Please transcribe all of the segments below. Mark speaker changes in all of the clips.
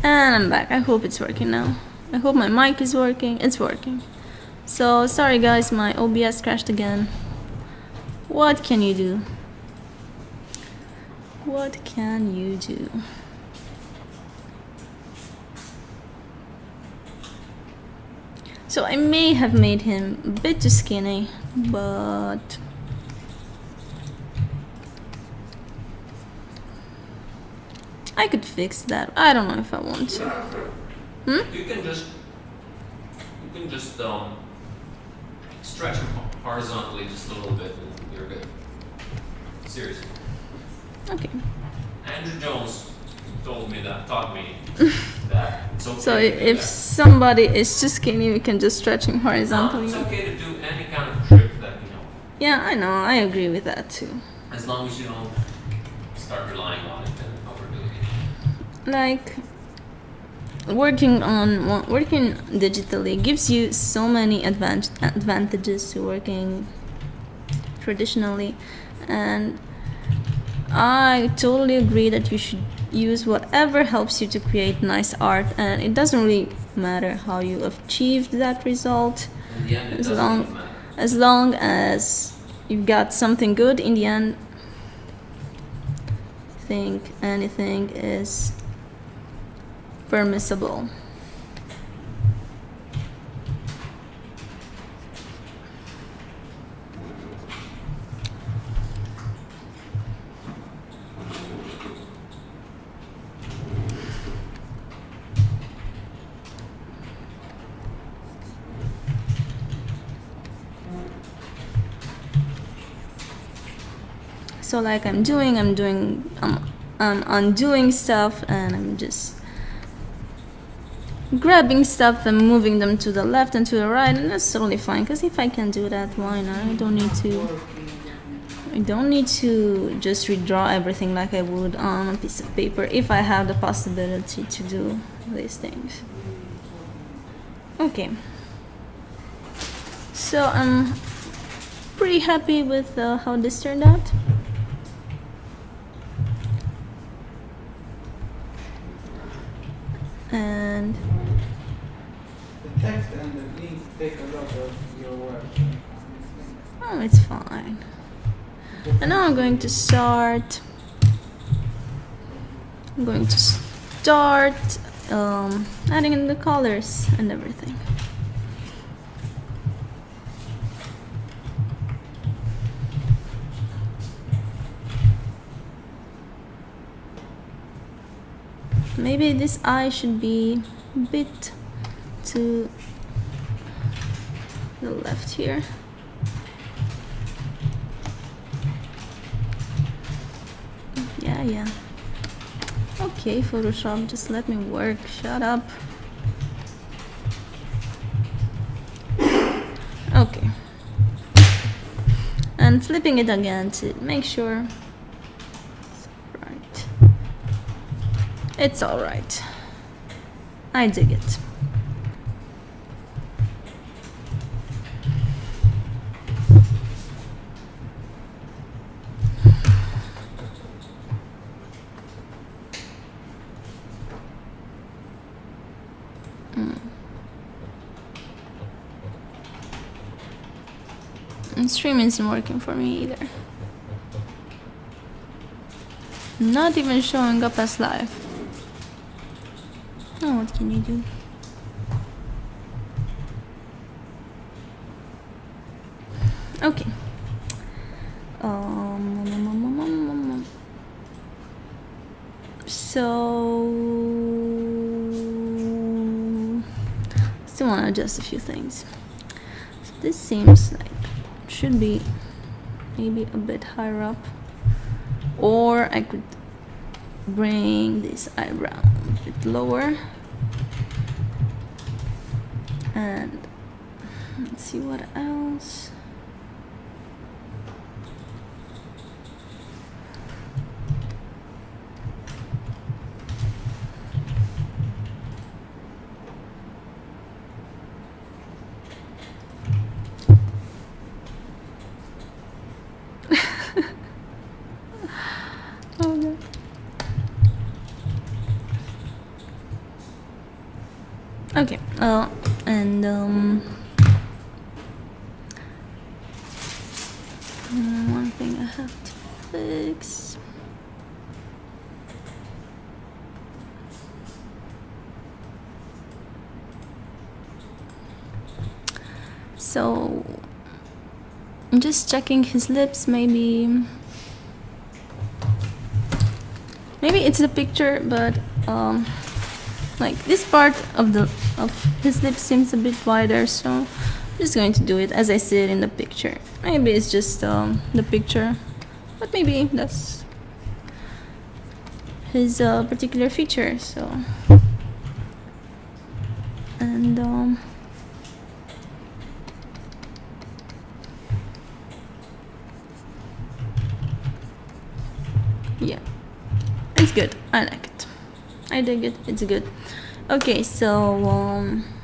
Speaker 1: And I'm back. I hope it's working now. I hope my mic is working. It's working. So, sorry guys, my OBS crashed again. What can you do? What can you do? So I may have made him a bit too skinny, but I could fix that. I don't know if I want to.
Speaker 2: You can just stretch him horizontally just a little bit and you're good. Seriously.
Speaker 1: Okay.
Speaker 2: Andrew Jones taught me that it's okay.
Speaker 1: So if somebody is too skinny, we can just stretch him horizontally.
Speaker 2: No, it's okay to do any kind of trick that you know.
Speaker 1: Yeah, I know. I agree with that too.
Speaker 2: As long as you don't start relying on it and overdoing it.
Speaker 1: Like working digitally gives you so many advantages to working traditionally, and I totally agree that you should use whatever helps you to create nice art, and it doesn't really matter how you achieved that result.
Speaker 2: In the end,
Speaker 1: as long as you've got something good in the end. I think anything is permissible. So like I'm undoing stuff, and I'm just grabbing stuff and moving them to the left and to the right, and that's totally fine, because if I can do that, why not? I don't need to just redraw everything like I would on a piece of paper if I have the possibility to do these things. Okay, so I'm pretty happy with how this turned out. And
Speaker 3: the text and the links take a lot of your work.
Speaker 1: oh, it's fine. And now I'm going to start adding in the colors and everything. Maybe this eye should be a bit to the left here. Yeah. Okay, Photoshop, just let me work. Shut up. Okay. And flipping it again to make sure it's right. It's alright. I dig it. And streaming isn't working for me either. Not even showing up as live. Oh, what can you do? Okay. So still want to adjust a few things. So this seems like should be maybe a bit higher up, or I could bring this eyebrow a bit lower, and let's see what else. Okay, and one thing I have to fix. So I'm just checking his lips. Maybe it's the picture, but like this part of his lips seems a bit wider, so I'm just going to do it as I see it in the picture. Maybe it's just the picture, but maybe that's his particular feature. So, and yeah, it's good. I like it. I dig it. It's good. Okay, so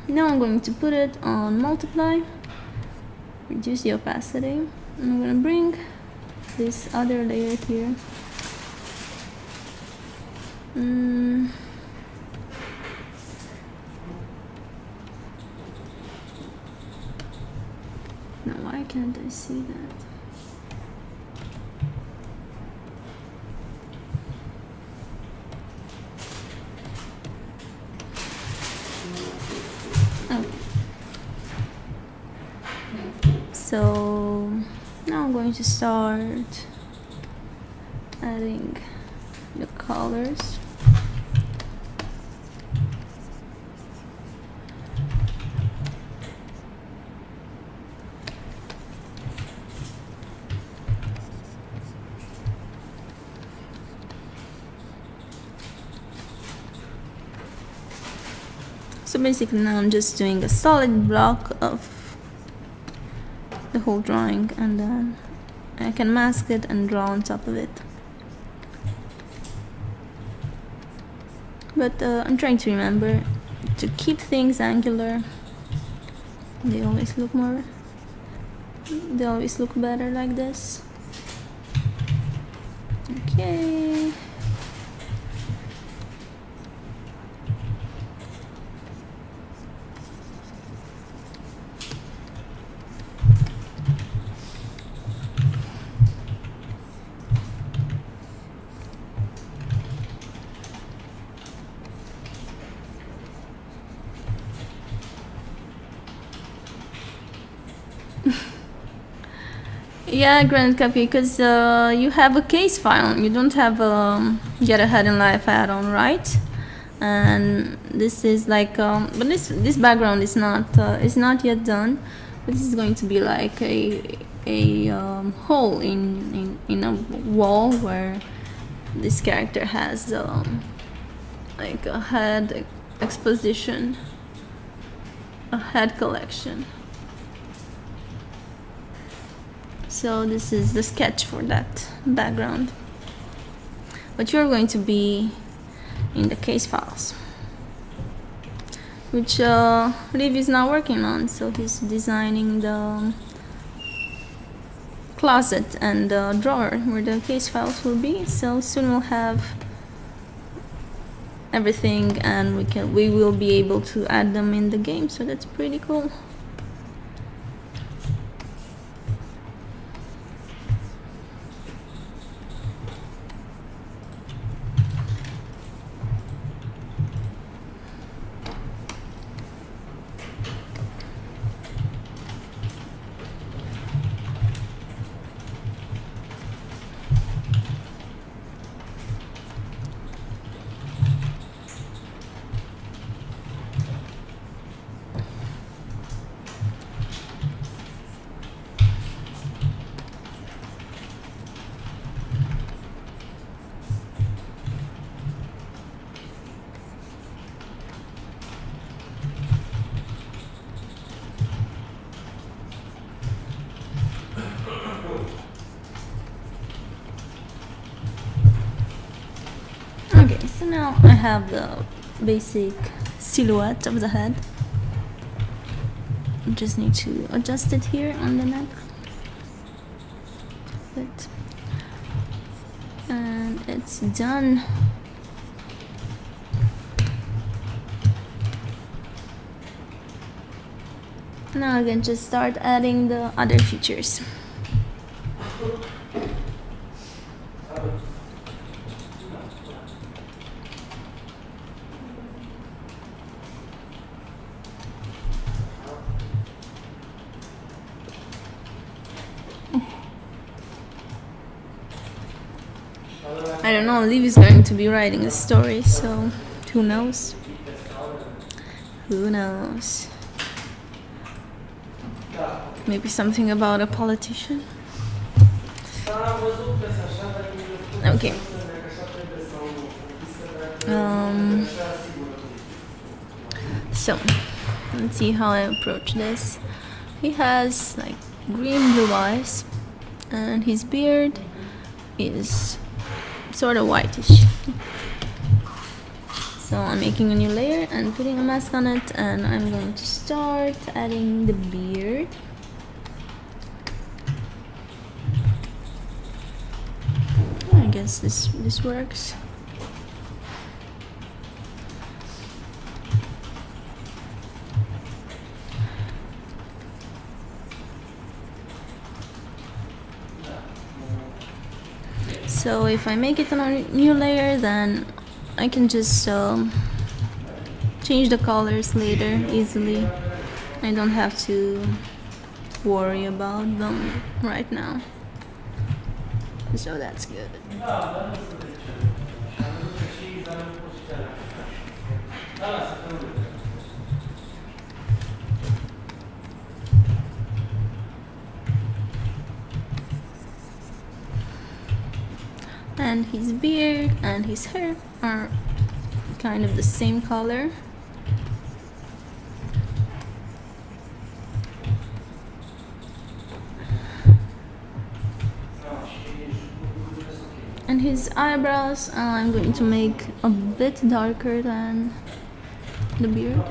Speaker 1: now I'm going to put it on multiply, reduce the opacity, and I'm gonna bring this other layer here. Now why can't I see that? So now I'm going to start adding the colors. So basically now I'm just doing a solid block of the whole drawing, and then I can mask it and draw on top of it. But I'm trying to remember to keep things angular. They always look better like this. Okay. Yeah, Grand Copy, because you have a case file. You don't have Get Ahead in Life add-on, right? And this is like, but this background is not yet done. But this is going to be like a hole in a wall where this character has like a head exposition, a head collection. So this is the sketch for that background. But you're going to be in the case files, which Liv is now working on. So he's designing the closet and the drawer where the case files will be. So soon we'll have everything, and we will be able to add them in the game. So that's pretty cool. Okay, so now I have the basic silhouette of the head. I just need to adjust it here on the neck. And it's done. Now I can just start adding the other features. I don't know, Liv is going to be writing a story, so who knows? Who knows? Maybe something about a politician? Okay. So, let's see how I approach this. He has like green blue eyes, and his beard is sort of whitish. So I'm making a new layer and putting a mask on it, and I'm going to start adding the beard. I guess this works. So if I make it on a new layer, then I can just change the colors later easily. I don't have to worry about them right now. So that's good. And his beard and his hair are kind of the same color. And his eyebrows, I'm going to make a bit darker than the beard.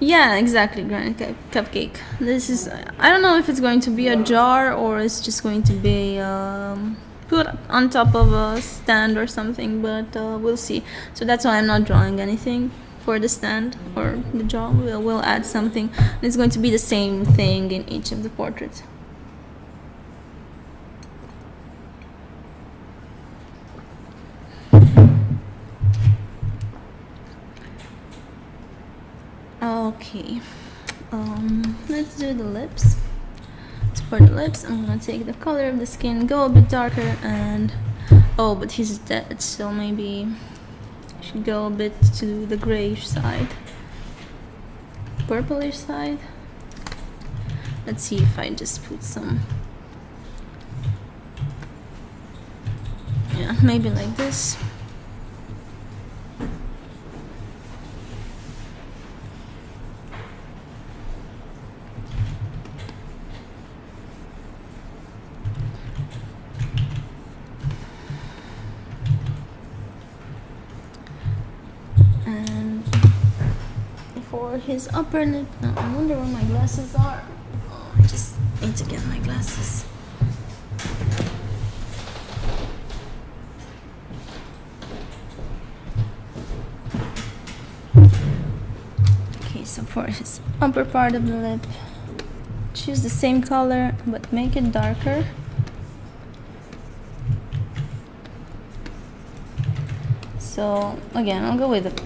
Speaker 1: Yeah, exactly, Granite Cupcake. This is, I don't know if it's going to be a jar or it's just going to be put on top of a stand or something, but we'll see. So that's why I'm not drawing anything for the stand or the jar. We'll add something. And it's going to be the same thing in each of the portraits. Okay, let's do the lips. So for the lips, I'm gonna take the color of the skin, go a bit darker, and but he's dead, so maybe I should go a bit to the grayish side, purplish side. Let's see if I just put some, yeah, maybe like this. For his upper lip, no, I wonder where my glasses are. Oh, I just need to get my glasses. Okay, so for his upper part of the lip, choose the same color but make it darker. So again, I'll go with the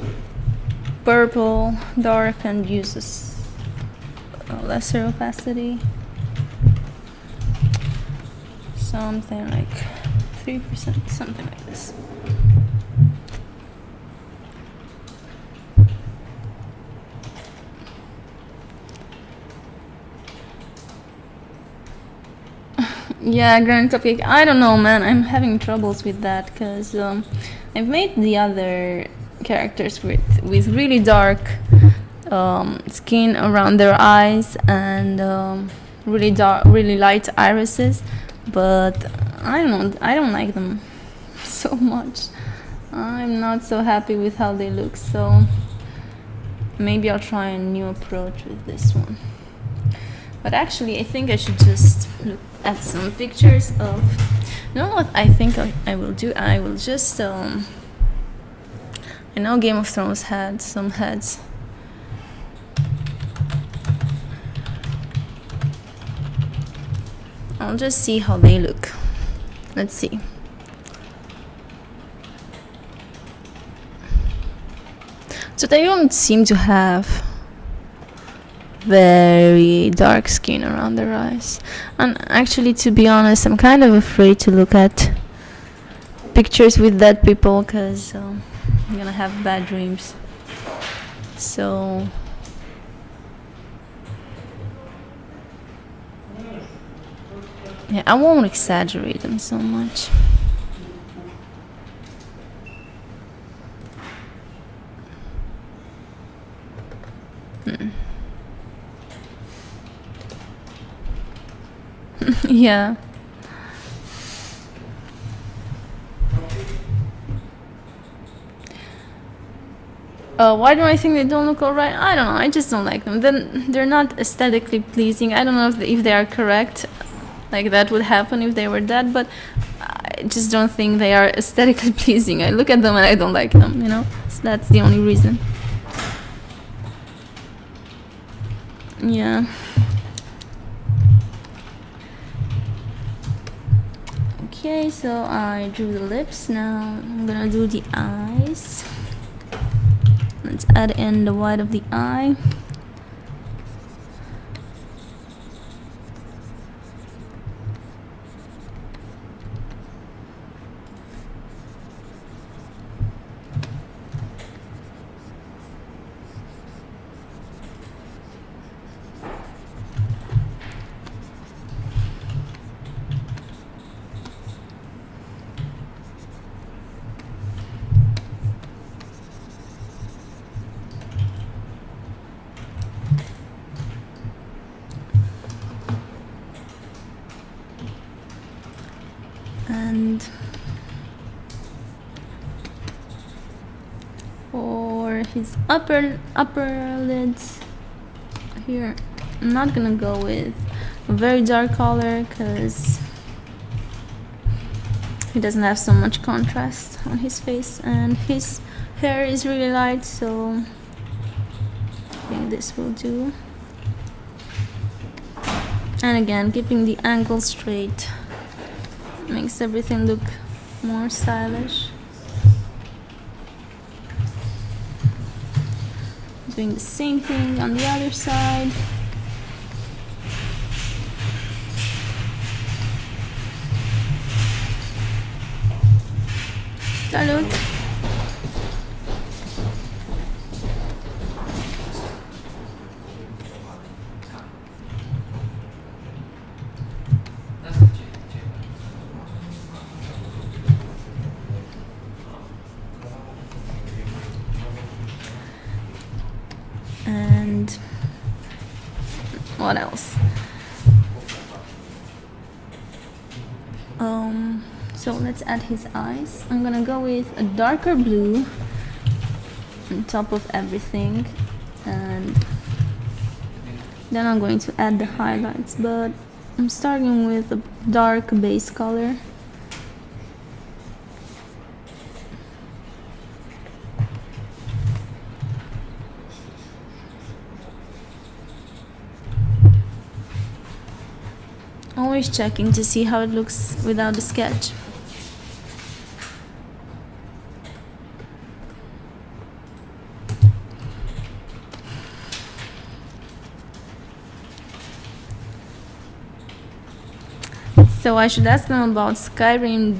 Speaker 1: purple dark and use a lesser opacity, something like 3%, something like this. Yeah, Grand Cupcake, I don't know, man, I'm having troubles with that because I've made the other characters with really dark skin around their eyes and really dark, really light irises, but I don't like them so much. I'm not so happy with how they look, so maybe I'll try a new approach with this one. But actually, I think I should just look at some pictures of... You know what I think I will do? I will just... I know Game of Thrones had some heads. I'll just see how they look. Let's see. So they don't seem to have very dark skin around their eyes. And actually, to be honest, I'm kind of afraid to look at pictures with dead people because I'm gonna have bad dreams. So yeah, I won't exaggerate them so much. Yeah. Why do I think they don't look alright? I don't know. I just don't like them. Then they're not aesthetically pleasing. I don't know if they are correct. Like that would happen if they were dead, but I just don't think they are aesthetically pleasing. I look at them and I don't like them, you know? So that's the only reason. Yeah. Okay, so I drew the lips. Now I'm gonna do the eyes. Let's add in the white of the eye. And for his upper lids here, I'm not gonna go with a very dark color because he doesn't have so much contrast on his face, and his hair is really light, so I think this will do. And again, keeping the angle straight makes everything look more stylish. Doing the same thing on the other side. Salut! And what else? So let's add his eyes. I'm gonna go with a darker blue on top of everything, and then I'm going to add the highlights, but I'm starting with a dark base color. Always checking to see how it looks without the sketch. So I should ask them about Skyrim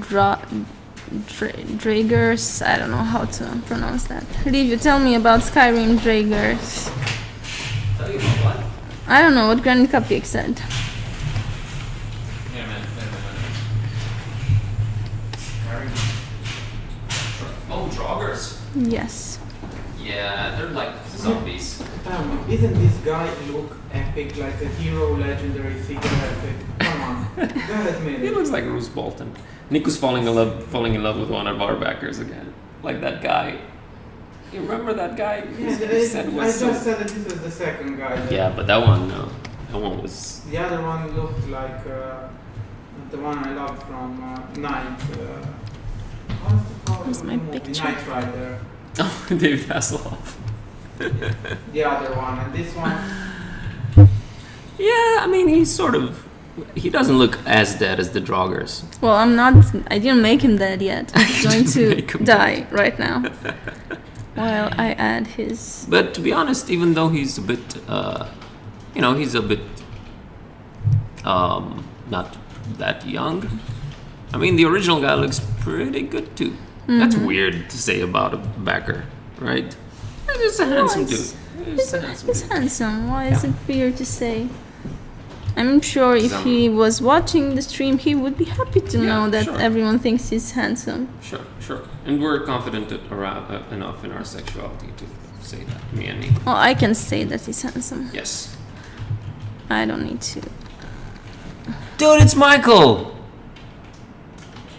Speaker 1: Dragers. I don't know how to pronounce that. Liv, you tell me about Skyrim Dragers.
Speaker 2: Tell you about what?
Speaker 1: I don't know what Granny Cupcake said.
Speaker 2: Yeah, man. Oh, Draugrs.
Speaker 1: Yes.
Speaker 2: Yeah, they're like zombies.
Speaker 3: Isn't this guy look epic, like a hero, legendary figure epic? Come on, gotta admit
Speaker 4: He
Speaker 3: it.
Speaker 4: looks like Bruce Bolton. Nico's falling in love with one of our backers again. Like that guy. You remember that guy?
Speaker 3: Yeah,
Speaker 4: He said
Speaker 3: I
Speaker 4: was
Speaker 3: just said that this is the second guy.
Speaker 4: Yeah, but that one, no. That one was...
Speaker 3: The other one looked like the one I loved from Night. What's it called?
Speaker 1: Where's my
Speaker 3: The movie?
Speaker 1: picture?
Speaker 3: Knight Rider.
Speaker 4: Oh, David Hasselhoff.
Speaker 3: The other one, and this one.
Speaker 4: Yeah, I mean, he's sort of... He doesn't look as dead as the Draugrs.
Speaker 1: Well, I didn't make him dead yet. He's going
Speaker 4: Make
Speaker 1: to
Speaker 4: him
Speaker 1: die right now. While I add his...
Speaker 4: But to be honest, even though he's a bit... he's a bit... not that young. I mean, the original guy looks pretty good too. That's weird to say about a backer, right? He's just a handsome dude.
Speaker 1: He's handsome. Why is it weird to say? I'm sure if he was watching the stream, he would be happy to know that everyone thinks he's handsome.
Speaker 4: Sure. And we're confident enough in our sexuality to say that, me and Nico.
Speaker 1: Well, I can say that he's handsome.
Speaker 4: Yes.
Speaker 1: I don't need to.
Speaker 4: Dude, it's Michael!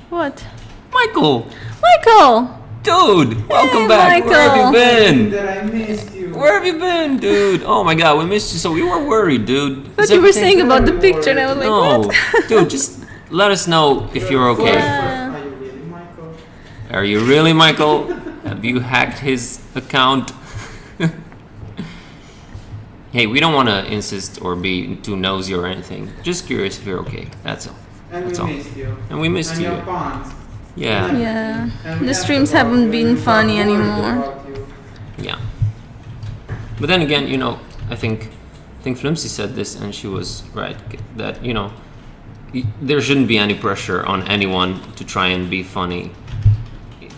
Speaker 1: What?
Speaker 4: Michael!
Speaker 1: Michael!
Speaker 4: Dude, welcome
Speaker 1: Hey,
Speaker 4: back. Where have you
Speaker 1: Michael.
Speaker 4: been?
Speaker 3: That I missed you.
Speaker 4: Where have you been, dude? Oh my god, we missed you. So we were worried, dude.
Speaker 1: But
Speaker 4: Is
Speaker 1: you were
Speaker 4: everything-
Speaker 1: saying about the picture, and I was like,
Speaker 4: No,
Speaker 1: what?
Speaker 4: dude, just let us know if you're okay.
Speaker 1: Yeah.
Speaker 3: Are you really Michael?
Speaker 4: Are you really, Michael? Have you hacked his account? Hey, we don't want to insist or be too nosy or anything. Just curious if you're okay. That's all.
Speaker 3: And
Speaker 4: That's
Speaker 3: we
Speaker 4: all.
Speaker 3: missed you.
Speaker 4: And we missed
Speaker 3: And
Speaker 4: you.
Speaker 3: your puns.
Speaker 4: Yeah,
Speaker 1: Yeah.
Speaker 3: And we
Speaker 1: The
Speaker 3: asked
Speaker 1: streams
Speaker 3: about
Speaker 1: haven't
Speaker 3: you,
Speaker 1: been
Speaker 3: and we
Speaker 1: funny
Speaker 3: got worried
Speaker 1: anymore.
Speaker 3: about you.
Speaker 4: yeah. But then again, I think Flimsy said this, and she was right. That there shouldn't be any pressure on anyone to try and be funny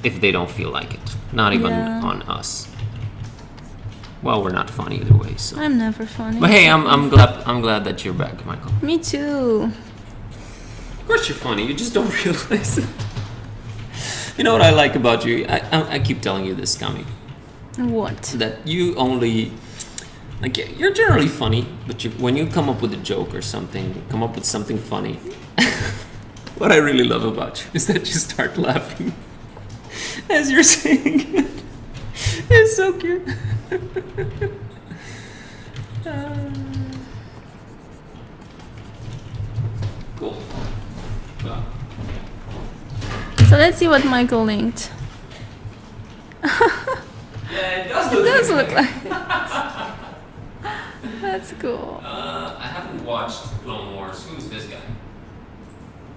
Speaker 4: if they don't feel like it. Not even
Speaker 1: Yeah.
Speaker 4: on us. Well, we're not funny either way. So.
Speaker 1: I'm never funny.
Speaker 4: But hey, I'm glad that you're back, Michael.
Speaker 1: Me too.
Speaker 4: Of course you're funny. You just don't realize it. You know what I like about you? I keep telling you this, Kami.
Speaker 1: What?
Speaker 4: That you only you're generally funny, but when you come up with a joke or something, come up with something funny. What I really love about you is that you start laughing as you're saying it. It's so cute. Cool. Wow.
Speaker 1: So let's see what Michael linked.
Speaker 2: Yeah, it does
Speaker 1: It
Speaker 2: look
Speaker 1: does look like. That's cool.
Speaker 2: I haven't watched Clone Wars. Who's this guy?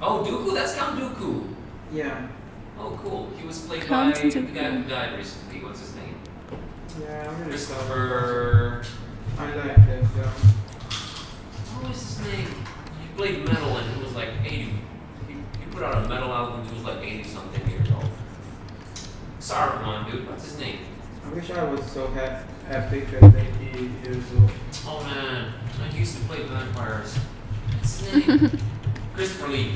Speaker 2: Oh, Dooku? That's Count Dooku.
Speaker 3: Yeah.
Speaker 2: Oh, cool. He was played
Speaker 1: Count
Speaker 2: by the
Speaker 1: Dooku.
Speaker 2: guy who died recently. What's his name?
Speaker 3: Yeah, I'm really sorry.
Speaker 2: Christopher...
Speaker 3: I like that.
Speaker 2: What was his name? He played metal and he was like 80. He put out a metal album when he was like 80-something years old. Saruman, dude. What's his name?
Speaker 3: I wish I was so epic at 80 years old.
Speaker 2: Oh man, I used to play vampires. What's his name? Christopher Lee.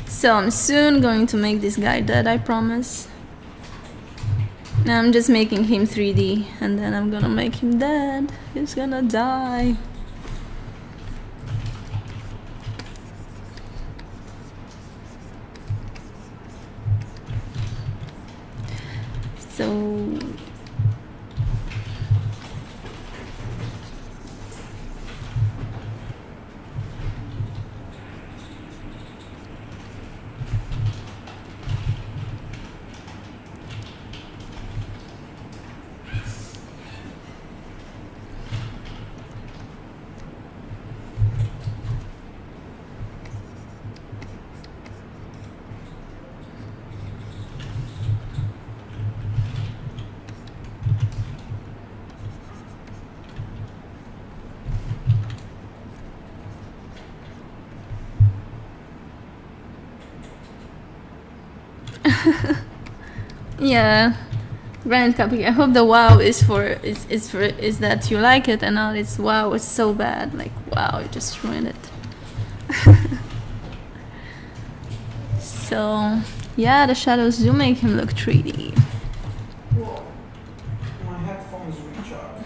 Speaker 1: So I'm soon going to make this guy dead, I promise. Now I'm just making him 3D, and then I'm gonna make him dead. He's gonna die. So... Yeah, Granite Cupcake, I hope the wow is that you like it, and not it's wow, it's so bad. Like, wow, you just ruined it. So, yeah, the shadows do make him look 3D.
Speaker 3: Whoa. My headphones recharge.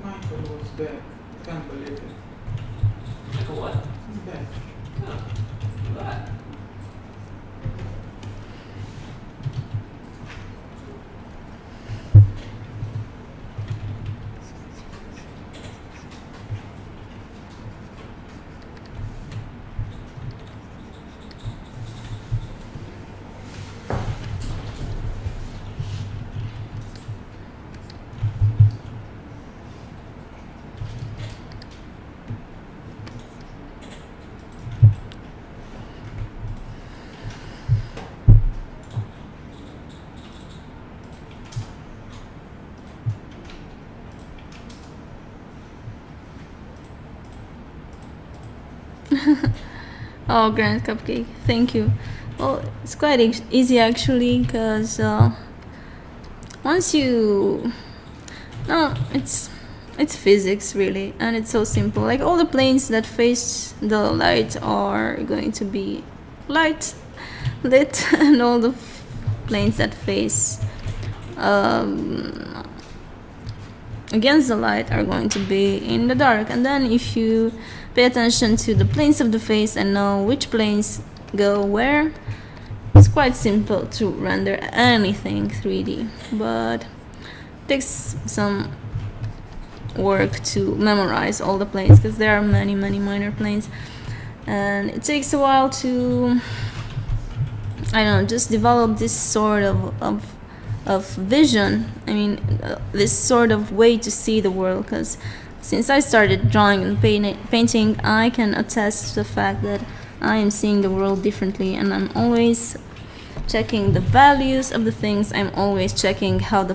Speaker 3: Michael was back. Can't believe it.
Speaker 2: Michael what?
Speaker 3: He's back.
Speaker 2: Oh, look at that.
Speaker 1: Oh, Granite Cupcake, thank you. Well, it's quite easy actually, because once you... No, it's physics really, and it's so simple. Like, all the planes that face the light are going to be lit, and all the planes that face against the light are going to be in the dark. And then if you pay attention to the planes of the face and know which planes go where, it's quite simple to render anything 3D, but it takes some work to memorize all the planes, because there are many minor planes, and it takes a while to, I don't know, just develop this sort of vision. I mean, this sort of way to see the world, because since I started drawing and painting, I can attest to the fact that I am seeing the world differently, and I'm always checking the values of the things. I'm always checking how the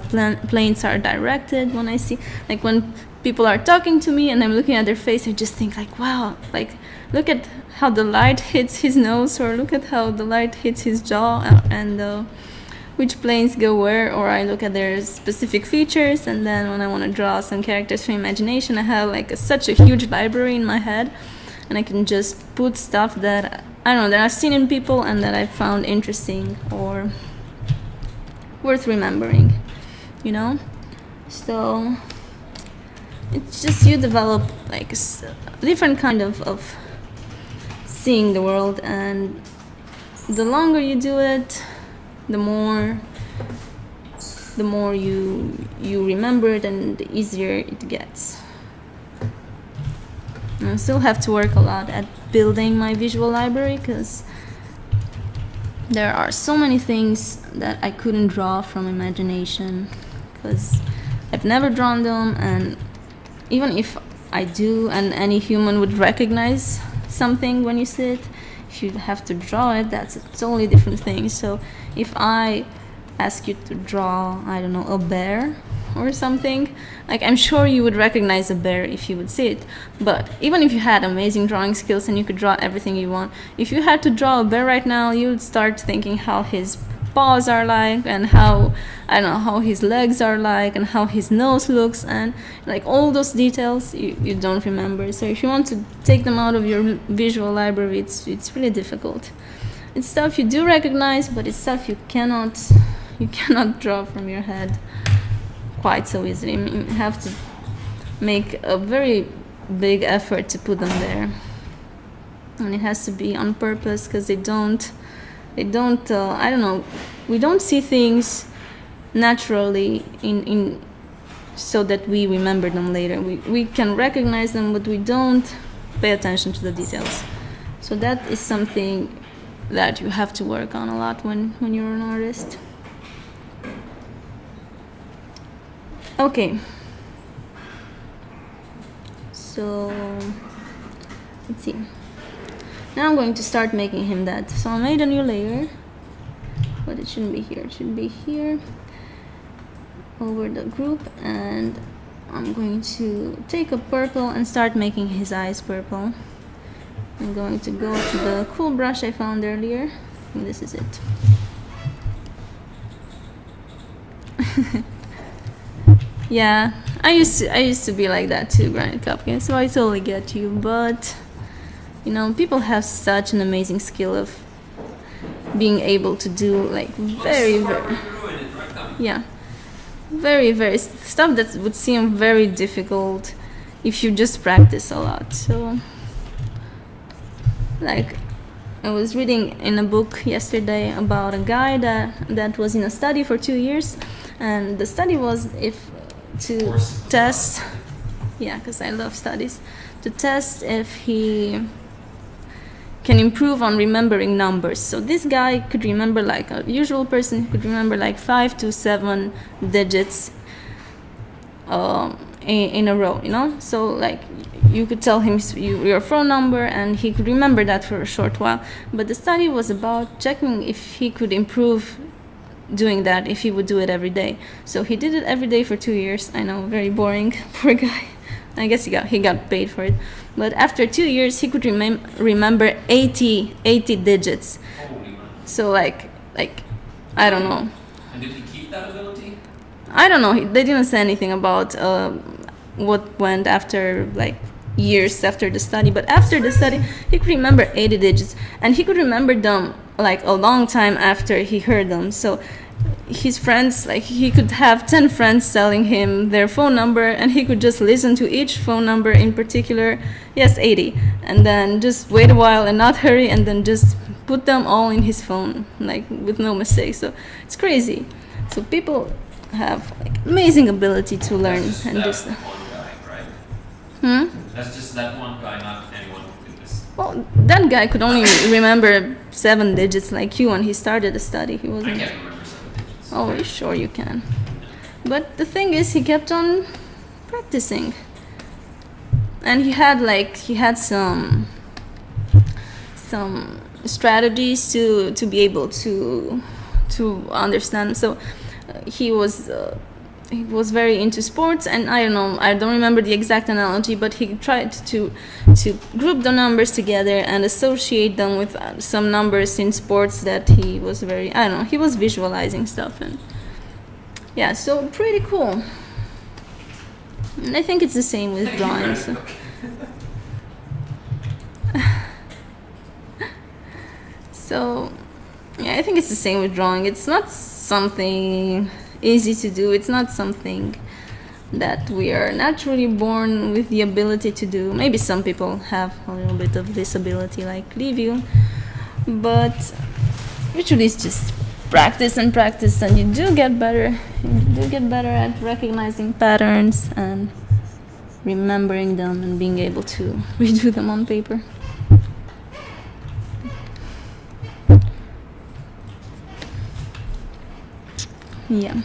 Speaker 1: planes are directed. When I see, like, when people are talking to me and I'm looking at their face, I just think like, wow, like, look at how the light hits his nose, or look at how the light hits his jaw, and which planes go where. Or I look at their specific features, and then when I want to draw some characters from imagination, I have like such a huge library in my head, and I can just put stuff that I don't know, that I've seen in people and that I found interesting or worth remembering, you know. So it's just, you develop like a different kind of seeing the world, and the longer you do it, the more you remember it, and the easier it gets. And I still have to work a lot at building my visual library, because there are so many things that I couldn't draw from imagination, because I've never drawn them, and even if I do, and any human would recognize something when you see it, if you have to draw it, that's a totally different thing. So if I ask you to draw, I don't know, a bear or something, like, I'm sure you would recognize a bear if you would see it. But even if you had amazing drawing skills and you could draw everything you want, if you had to draw a bear right now, you would start thinking how his paws are like, and how, I don't know, how his legs are like, and how his nose looks, and like all those details you don't remember. So if you want to take them out of your visual library, it's really difficult. It's stuff you do recognize, but it's stuff you cannot draw from your head quite so easily. I mean, you have to make a very big effort to put them there, and it has to be on purpose, because they don't I don't know, we don't see things naturally in so that we remember them later. We can recognize them, but we don't pay attention to the details. So that is something that you have to work on a lot when you're an artist. Okay. So let's see. Now I'm going to start making him that. So I made a new layer, but it shouldn't be here. It should be here over the group, and I'm going to take a purple and start making his eyes purple. I'm going to go to the cool brush I found earlier. And this is it. Yeah, I used to be like that too, Granite Cupcake, so I totally get you, but you know, people have such an amazing skill of being able to do like very yeah, very stuff that would seem very difficult if you just practice a lot. So like I was reading in a book yesterday about a guy that was in a study for 2 years, and the study was to test, yeah, because I love studies, to test if he can improve on remembering numbers. So this guy could remember, like a usual person could remember like 5 to 7 digits in a row, you know. So like you could tell him your phone number and he could remember that for a short while. But the study was about checking if he could improve doing that, if he would do it every day. So he did it every day for 2 years. I know, very boring. Poor guy. I guess he got paid for it. But after 2 years, he could remember 80 digits.
Speaker 2: Holy man.
Speaker 1: So like I don't know.
Speaker 2: And did he keep that ability?
Speaker 1: I don't know. They didn't say anything about what went after, like years after the study. But after the study, he could remember 80 digits, and he could remember them like a long time after he heard them. So his friends, like he could have 10 friends telling him their phone number, and he could just listen to each phone number in particular. Yes, 80, and then just wait a while and not hurry, and then just put them all in his phone, like with no mistakes. So it's crazy. So people have like amazing ability to learn
Speaker 2: That's just
Speaker 1: and
Speaker 2: that
Speaker 1: do stuff.
Speaker 2: one guy, right?
Speaker 1: Hmm?
Speaker 2: That's just that one guy, not anyone who did this.
Speaker 1: Well, that guy could only remember 7 digits like you when he started the study. He
Speaker 2: I
Speaker 1: wasn't.
Speaker 2: can't remember 7 digits.
Speaker 1: Oh, sure you can. But the thing is, he kept on practicing, and he had some strategies to be able to understand. So he was very into sports, and I don't remember the exact analogy, but he tried to group the numbers together and associate them with some numbers in sports that he was he was visualizing stuff, and yeah, so pretty cool. And I think it's the same with drawing. So. So yeah, I think it's the same with drawing. It's not something easy to do. It's not something that we are naturally born with the ability to do. Maybe some people have a little bit of this ability, like Liviu, but usually it's just practice, and you do get better. You do get better at recognizing patterns and remembering them and being able to redo them on paper. Yeah.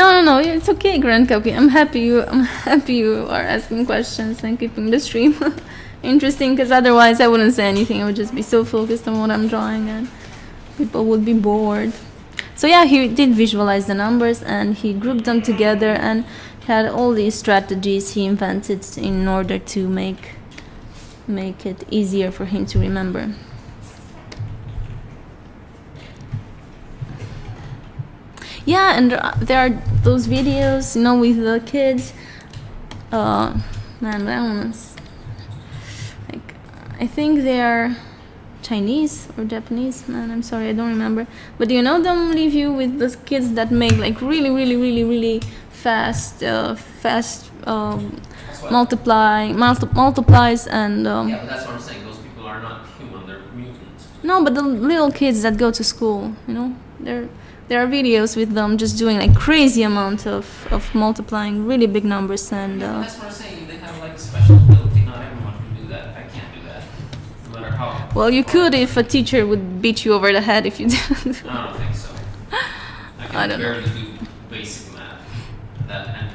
Speaker 1: No. It's okay, Grand Copy. I'm happy you are asking questions and keeping the stream interesting. Because otherwise, I wouldn't say anything. I would just be so focused on what I'm drawing, and people would be bored. So yeah, he did visualize the numbers, and he grouped them together, and had all these strategies he invented in order to make it easier for him to remember. Yeah, and there are those videos, with the kids. Man, that one's like, I think they are Chinese or Japanese. Man, I'm sorry, I don't remember. But them review with the kids that make like really, really, really, really fast multiplies and.
Speaker 2: Yeah, but that's what I'm saying. Those people are not human; they're mutants.
Speaker 1: No, but the little kids that go to school, there are videos with them just doing like crazy amount of multiplying really big numbers and.
Speaker 2: Yeah, that's what I'm saying. They have like a special ability. Not everyone can do that. I can't do that, no matter how.
Speaker 1: Well, you could if a teacher would beat you over the head if you didn't.
Speaker 2: No, I don't think so. I can barely do basic math.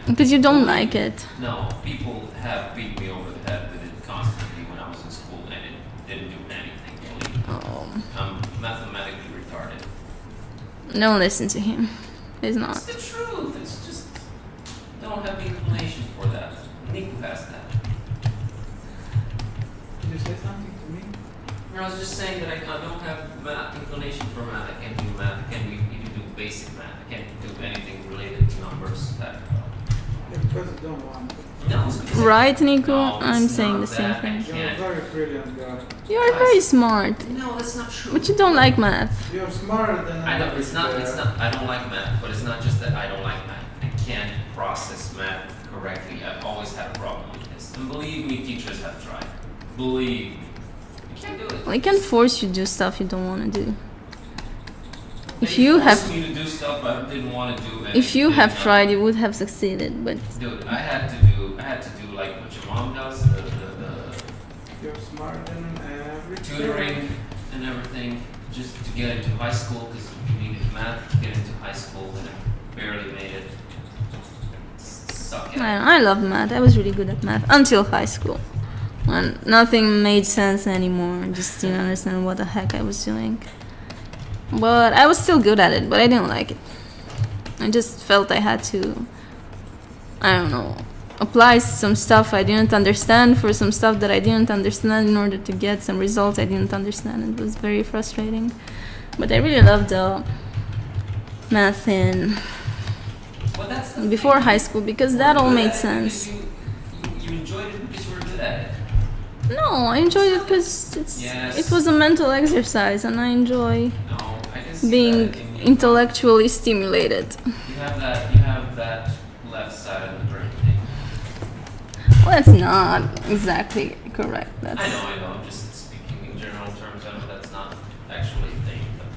Speaker 1: Because you don't like it.
Speaker 2: No, people have beat me over the head with it constantly when I was in school, and it didn't do anything. Believe me.
Speaker 1: Oh.
Speaker 2: I'm mathematically retarded.
Speaker 1: Don't listen to him. He's not.
Speaker 2: It's the truth. It's just don't have the inclination for that. Nico has that.
Speaker 3: Did you say something to me?
Speaker 2: I was just saying that I don't have inclination for math. I can't do math. I can't even do basic math. I can't do anything related to numbers.
Speaker 3: Yeah, because you don't want to.
Speaker 2: No, it's because
Speaker 1: Right, Nico?
Speaker 2: No, it's
Speaker 1: I'm saying
Speaker 2: not
Speaker 1: the same
Speaker 2: that.
Speaker 1: thing.
Speaker 3: You're a very brilliant guy.
Speaker 1: You are very smart,
Speaker 2: No, that's not true.
Speaker 1: but you don't like math.
Speaker 3: You're smarter than
Speaker 2: I don't. It's not. I don't like math, but it's not just that I don't like math. I can't process math correctly. I've always had a problem with this, and believe me, teachers have tried. Believe me, you can't do it.
Speaker 1: Well, I can't force you to do stuff you don't want to do.
Speaker 2: They
Speaker 1: If you
Speaker 2: forced
Speaker 1: have,
Speaker 2: me to do stuff I didn't want to do. And
Speaker 1: if you
Speaker 2: did
Speaker 1: have
Speaker 2: not.
Speaker 1: tried, you would have succeeded. But
Speaker 2: Dude, I had to do like what your mom does, the
Speaker 3: You're smarter than every
Speaker 2: tutoring and everything, just to get into high school, because you needed math to get into high school, and I barely made it. Suck it.
Speaker 1: I love math. I was really good at math until high school, when nothing made sense anymore. Just didn't understand what the heck I was doing. But I was still good at it, but I didn't like it. I just felt I had to, I don't know, apply some stuff I didn't understand for some stuff that I didn't understand in order to get some results I didn't understand. It was very frustrating. But I really loved math in
Speaker 2: Well, that's the
Speaker 1: before
Speaker 2: thing.
Speaker 1: high school because that all
Speaker 2: Good
Speaker 1: made
Speaker 2: at it
Speaker 1: sense.
Speaker 2: because You enjoyed it because you were good at it.
Speaker 1: No, I enjoyed it because
Speaker 2: Yes.
Speaker 1: it was a mental exercise and I enjoy
Speaker 2: No, I can see
Speaker 1: being
Speaker 2: that in you.
Speaker 1: intellectually stimulated.
Speaker 2: You have that left side of the brain thing.
Speaker 1: Well, that's not exactly correct.
Speaker 2: I
Speaker 1: That's
Speaker 2: know. I'm just speaking in general terms. I know that's not actually a thing. But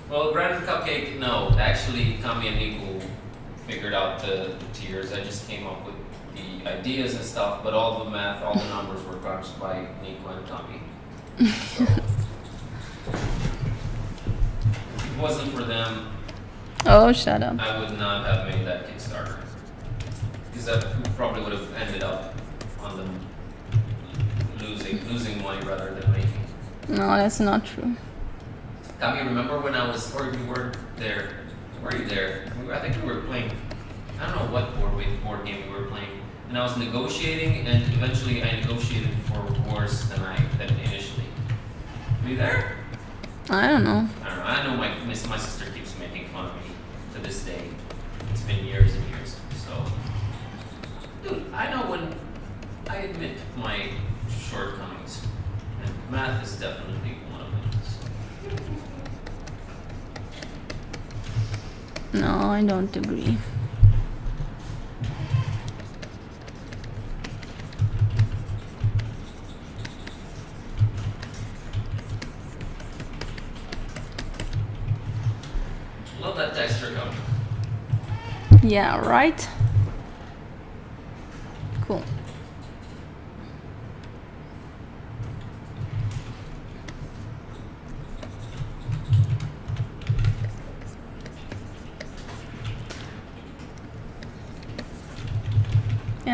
Speaker 2: well, Brandon Cupcake, no. Actually, Kami and Nico figured out the tiers. I just came up with the ideas and stuff, but all the math, all the numbers were crunched by Nico and Kami. So, if it wasn't for them,
Speaker 1: oh, shut up.
Speaker 2: I would not have made that Kickstarter. Because that probably would have ended up on them losing money rather than making.
Speaker 1: No, that's not true.
Speaker 2: Kami, remember when I was, or you weren't there? Were you there? I think we were playing, I don't know what board game we were playing. And I was negotiating, and eventually I negotiated for worse than initially. Were you there?
Speaker 1: I don't know.
Speaker 2: I don't know. I know my sister keeps making fun of me to this day. It's been years and years. So, dude, I know when I admit my shortcomings, and math is definitely one of them. So.
Speaker 1: No, I don't agree.
Speaker 2: Love that texture code.
Speaker 1: Yeah, right? Cool.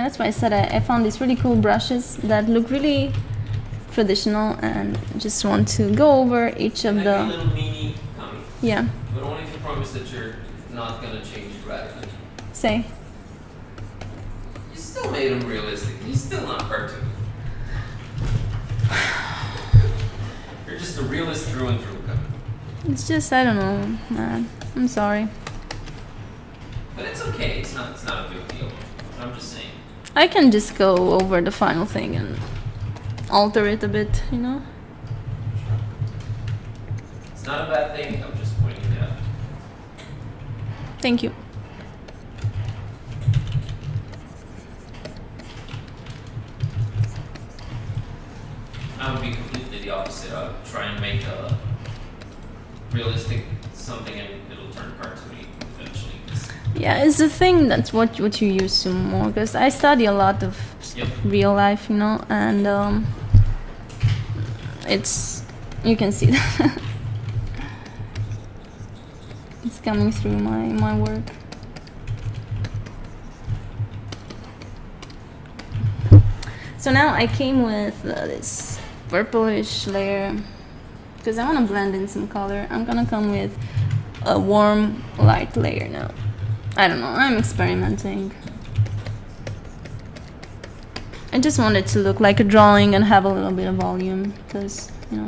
Speaker 1: Yeah, that's why I said I found these really cool brushes that look really traditional, and just want to go over each of
Speaker 2: Like a
Speaker 1: the.
Speaker 2: little mini comic,
Speaker 1: Yeah,
Speaker 2: but only if you promise that you're not gonna change it radically.
Speaker 1: say.
Speaker 2: You still made him realistic. He's still not cartoon. You're just a realist through and through, Kevin.
Speaker 1: It's just, I don't know, man. I'm sorry.
Speaker 2: But it's okay. It's not a big deal. I'm just saying.
Speaker 1: I can just go over the final thing and alter it a bit, you know?
Speaker 2: It's not a bad thing. I'm just pointing it out.
Speaker 1: Thank you.
Speaker 2: I would be completely the opposite. I would try and make a realistic something and it'll turn cartoony eventually.
Speaker 1: Yeah, it's the thing that's what you used to more, because I study a lot of
Speaker 2: Yep.
Speaker 1: real life, you know, and it's, you can see that. It's coming through my work. So now I came with this purplish layer because I want to blend in some color. I'm gonna come with a warm light layer now. I don't know, I'm experimenting. I just want it to look like a drawing and have a little bit of volume, because you know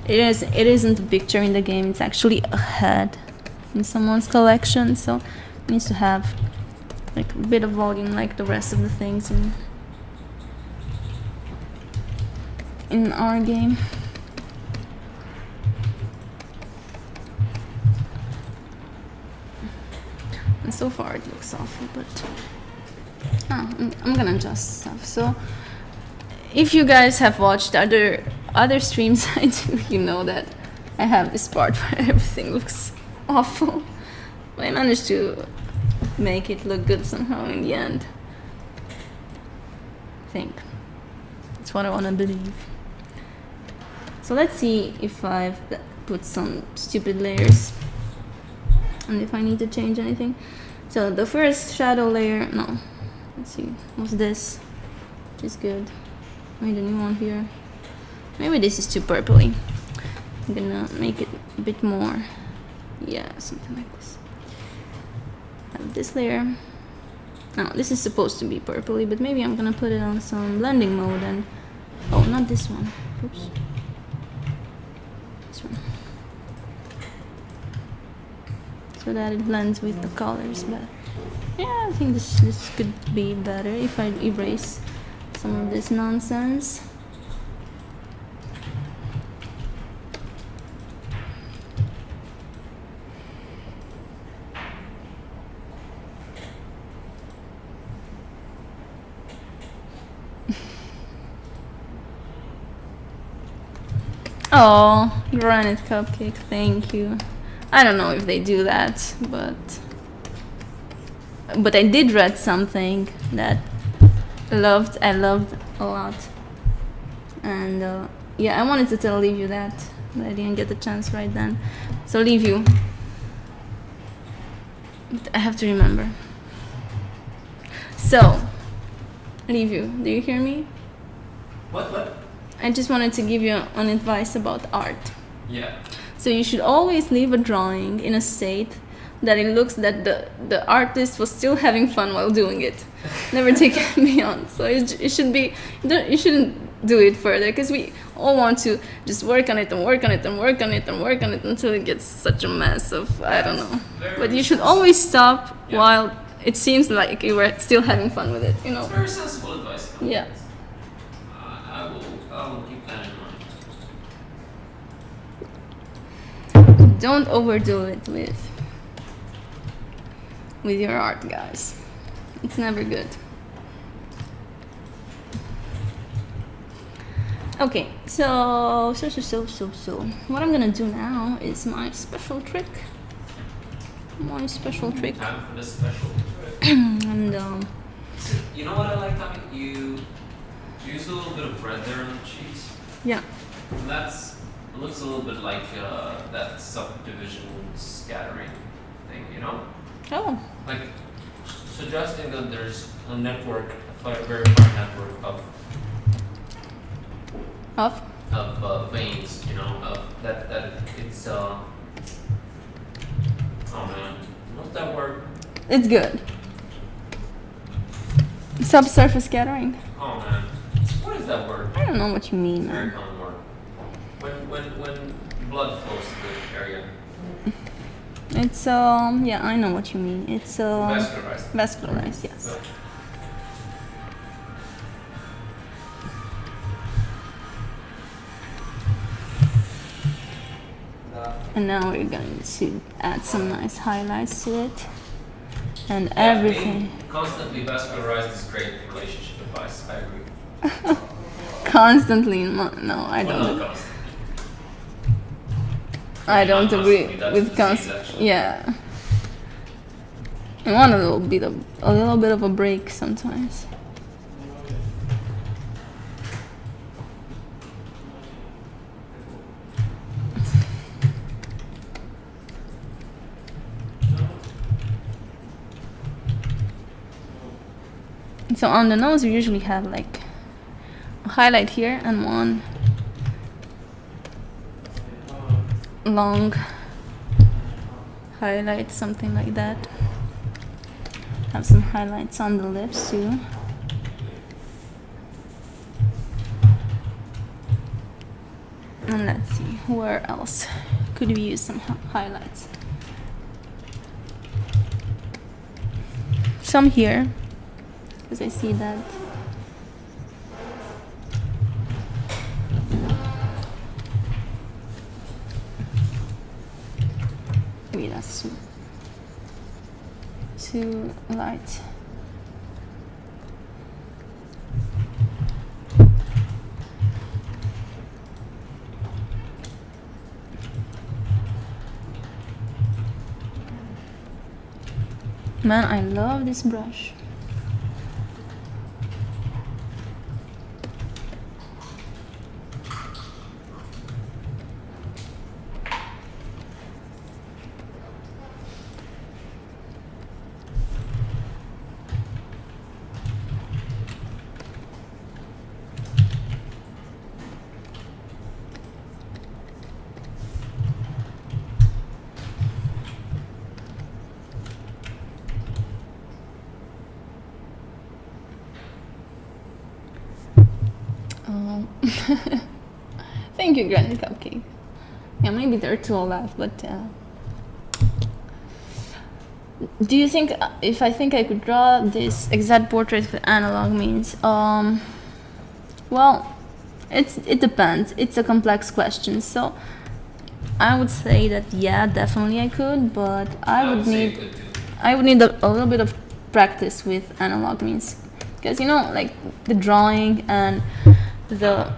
Speaker 1: it isn't a picture in the game, it's actually a head in someone's collection, so it needs to have like a bit of volume like the rest of the things in our game. And so far it looks awful, but I'm gonna adjust stuff. So if you guys have watched other streams I do, you know that I have this part where everything looks awful, but I managed to make it look good somehow in the end. I think that's what I want to believe. So let's see if I've put some stupid layers and if I need to change anything. So the first shadow layer, no, let's see, what's this? Which is good. Made a new one here. Maybe this is too purpley. I'm gonna make it a bit more, yeah, something like this. Have this layer. Now this is supposed to be purpley, but maybe I'm gonna put it on some blending mode and, oh, not this one. Oops. This one. So that it blends with the colors better. Yeah, I think this could be better if I erase some of this nonsense. Oh, granite cupcake, thank you. I don't know if they do that, but I did read something that I loved a lot, and yeah, I wanted to tell Leave You that, but I didn't get the chance right then. So Leave You, I have to remember. So Leave You, do you hear me?
Speaker 2: What?
Speaker 1: I just wanted to give you an advice about art.
Speaker 2: Yeah.
Speaker 1: So you should always leave a drawing in a state that it looks that the artist was still having fun while doing it. Never take it beyond. So it should be, you shouldn't do it further, because we all want to just work on it and work on it and work on it and work on it until it gets such a mess of, I don't know. But you should always stop while it seems like you were still having fun with it, you know.
Speaker 2: It's very sensible advice.
Speaker 1: Yeah.
Speaker 2: I will keep that in mind.
Speaker 1: Don't overdo it with your art, guys. It's never good. Okay, so what I'm gonna do now is my special trick.
Speaker 2: Time for the special trick.
Speaker 1: And
Speaker 2: You know what I like, Tommy? You use a little bit of bread there on the cheese.
Speaker 1: yeah.
Speaker 2: And it looks a little bit like that subdivision scattering thing, you know?
Speaker 1: Oh.
Speaker 2: Like suggesting that there's a network, a very fine network
Speaker 1: Off.
Speaker 2: of veins, you know, of that it's oh man, what's that word?
Speaker 1: It's good. Subsurface scattering.
Speaker 2: Oh man, what is that word?
Speaker 1: I don't know what you mean,
Speaker 2: It's a very
Speaker 1: man.
Speaker 2: common word. When blood flows to the area,
Speaker 1: It's yeah, I know what you mean. It's
Speaker 2: vascularized.
Speaker 1: vascularized, yes.
Speaker 2: So,
Speaker 1: And now we're going to add some nice highlights to it. And
Speaker 2: yeah,
Speaker 1: everything.
Speaker 2: being constantly vascularized is great relationship advice. I agree.
Speaker 1: Constantly, no, I
Speaker 2: Well, not
Speaker 1: don't.
Speaker 2: constantly.
Speaker 1: I don't
Speaker 2: Not
Speaker 1: agree
Speaker 2: constantly, that's
Speaker 1: with
Speaker 2: the disease,
Speaker 1: constant.
Speaker 2: actually.
Speaker 1: Yeah. I want a little bit of a break sometimes. So on the nose, we usually have like a highlight here and one long highlight, something like that. Have some highlights on the lips too. And let's see, where else could we use some highlights? Some here, because I see that. Maybe that's too light. Man, I love this brush. Thank you, Granny Cupcake. Yeah, maybe they're too alive, but do you think if I think I could draw this exact portrait with analog means? Well, it depends. It's a complex question, so I would say that yeah, definitely I could, but I would
Speaker 2: say
Speaker 1: need
Speaker 2: good too.
Speaker 1: I would need a little bit of practice with analog means, because you know, like the drawing and the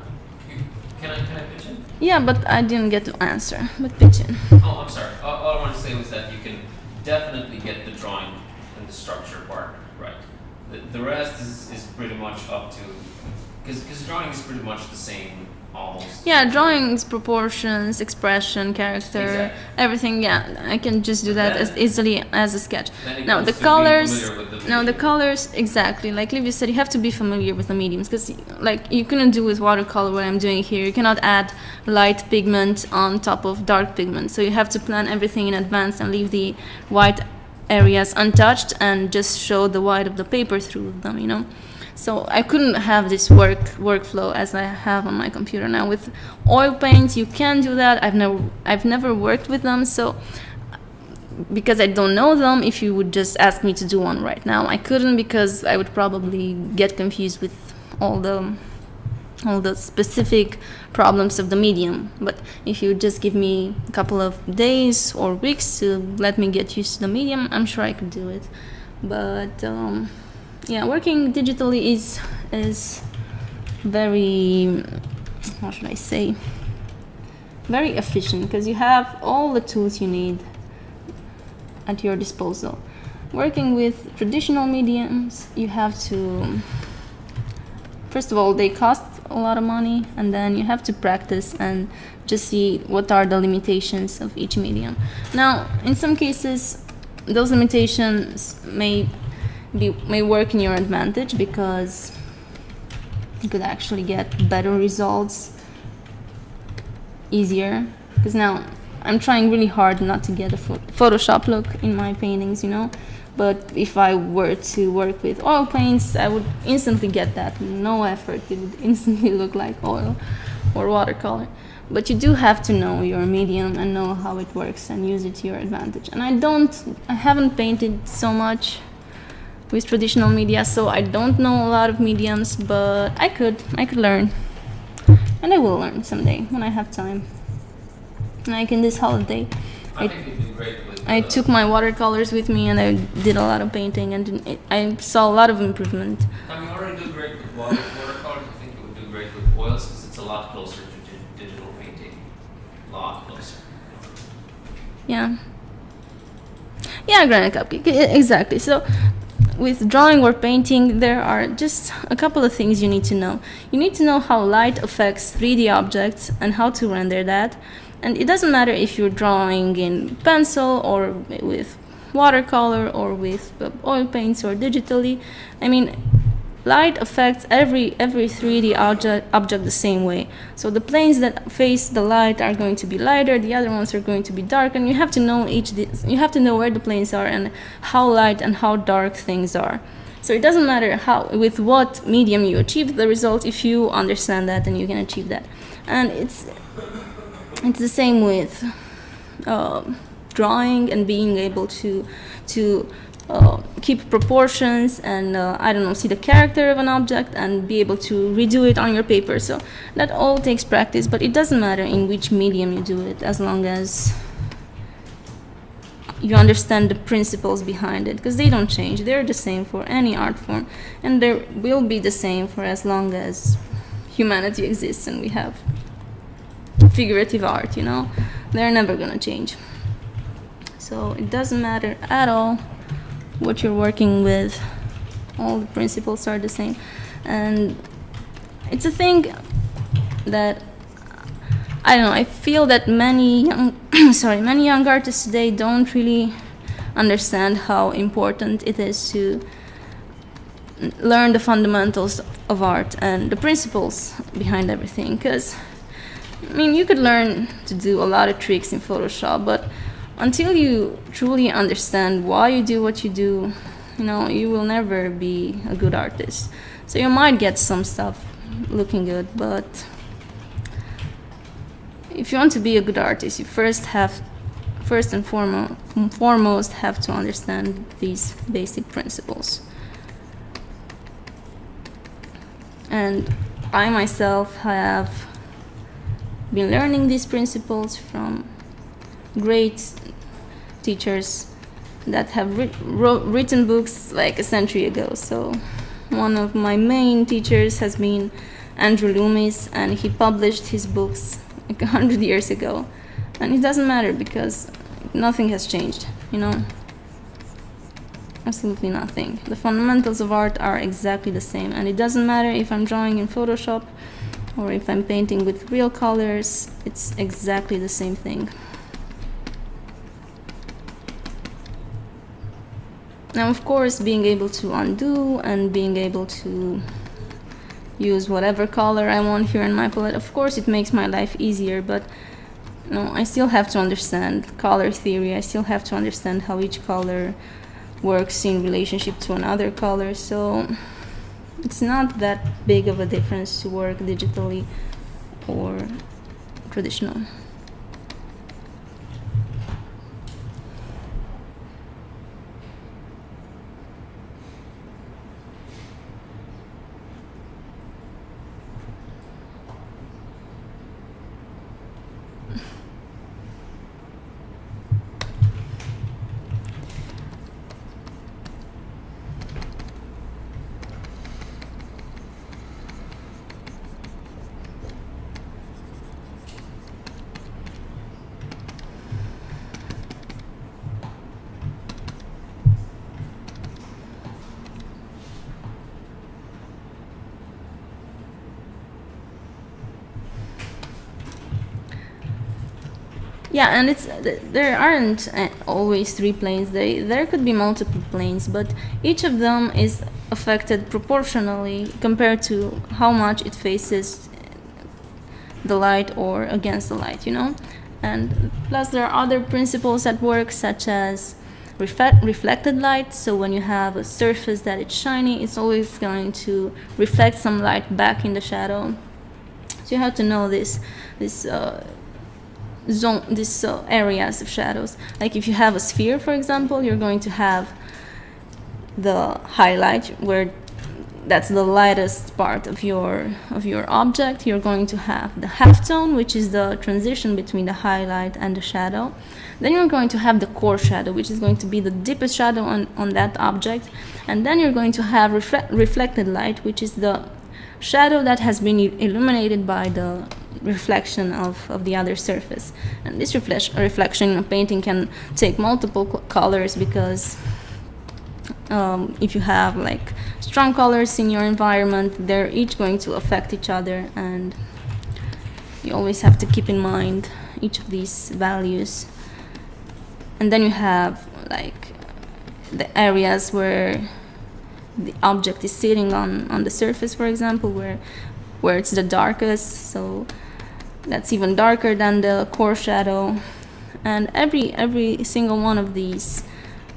Speaker 2: Can I pitch in?
Speaker 1: yeah, but I didn't get to answer. But pitch in.
Speaker 2: Oh, I'm sorry. All I want to say was that you can definitely get the drawing and the structure part right. The rest is pretty much up to, because drawing is pretty much the same almost.
Speaker 1: Yeah, drawings, proportions, expression, character,
Speaker 2: Exactly.
Speaker 1: everything. Yeah, I can just do that as easily as a sketch.
Speaker 2: Then it
Speaker 1: Now
Speaker 2: comes
Speaker 1: the
Speaker 2: to being
Speaker 1: colors.
Speaker 2: familiar with the
Speaker 1: Now the
Speaker 2: medium.
Speaker 1: colors, exactly. Like Livia said, you have to be familiar with the mediums, because like you couldn't do with watercolor what I'm doing here. You cannot add light pigment on top of dark pigment. So you have to plan everything in advance and leave the white areas untouched and just show the white of the paper through them. You know. So I couldn't have this workflow as I have on my computer now. With oil paints, you can do that. I've never worked with them, so because I don't know them, if you would just ask me to do one right now, I couldn't, because I would probably get confused with all the specific problems of the medium. But if you just give me a couple of days or weeks to let me get used to the medium, I'm sure I could do it. But yeah, working digitally is very, how should I say, very efficient, because you have all the tools you need at your disposal. Working with traditional mediums, you have to, first of all, they cost a lot of money, and then you have to practice and just see what are the limitations of each medium. Now, in some cases, those limitations may may work in your advantage, because you could actually get better results easier. Because now I'm trying really hard not to get a Photoshop look in my paintings, but if I were to work with oil paints, I would instantly get that. No effort, it would instantly look like oil or watercolor. But you do have to know your medium and know how it works and use it to your advantage. And I haven't painted so much with traditional media, so I don't know a lot of mediums, but I could learn. And I will learn someday when I have time. Like in this holiday,
Speaker 2: I think you'd do great with.
Speaker 1: I took my watercolors with me and I did a lot of painting, and I saw a lot of improvement.
Speaker 2: I mean, you already do great with watercolors. I think you would do great with oils because it's a lot closer to digital painting. A lot closer.
Speaker 1: Yeah, granite cupcake, exactly. So with drawing or painting, there are just a couple of things you need to know. You need to know how light affects 3D objects and how to render that. And it doesn't matter if you're drawing in pencil or with watercolor or with oil paints or digitally. I mean, light affects every 3D object the same way. So the planes that face the light are going to be lighter, the other ones are going to be dark, and you have to know you have to know where the planes are and how light and how dark things are. So it doesn't matter with what medium you achieve the result, if you understand that, and you can achieve that. And it's the same with drawing and being able to keep proportions and see the character of an object and be able to redo it on your paper. So that all takes practice, but it doesn't matter in which medium you do it, as long as you understand the principles behind it, because they don't change. They're the same for any art form, and they will be the same for as long as humanity exists and we have figurative art, they're never gonna change. So it doesn't matter at all what you're working with. All the principles are the same, and it's a thing that I feel that many young artists today don't really understand how important it is to learn the fundamentals of art and the principles behind everything. Because you could learn to do a lot of tricks in Photoshop, but until you truly understand why you do what you do, you will never be a good artist. So you might get some stuff looking good, but if you want to be a good artist, you first and foremost have to understand these basic principles. And I myself have been learning these principles from great teachers that have written books like a century ago. So one of my main teachers has been Andrew Loomis, and he published his books like 100 years ago. And it doesn't matter, because nothing has changed, Absolutely nothing. The fundamentals of art are exactly the same, and it doesn't matter if I'm drawing in Photoshop or if I'm painting with real colors, it's exactly the same thing. Now, of course, being able to undo and being able to use whatever color I want here in my palette, of course it makes my life easier, but I still have to understand color theory. I still have to understand how each color works in relationship to another color. So it's not that big of a difference to work digitally or traditional. Yeah, and there aren't always three planes. There could be multiple planes, but each of them is affected proportionally compared to how much it faces the light or against the light, you know? And plus there are other principles at work, such as reflected light. So when you have a surface that is shiny, it's always going to reflect some light back in the shadow. So you have to know these areas of shadows. Like if you have a sphere, for example, you're going to have the highlight, where that's the lightest part of your object. You're going to have the halftone, which is the transition between the highlight and the shadow. Then you're going to have the core shadow, which is going to be the deepest shadow on that object. And then you're going to have reflected light, which is the shadow that has been illuminated by the reflection of the other surface. And this reflection in a painting can take multiple colors, because if you have like strong colors in your environment, they're each going to affect each other, and you always have to keep in mind each of these values. And then you have like the areas where the object is sitting on the surface, for example, where it's the darkest, so that's even darker than the core shadow. And every single one of these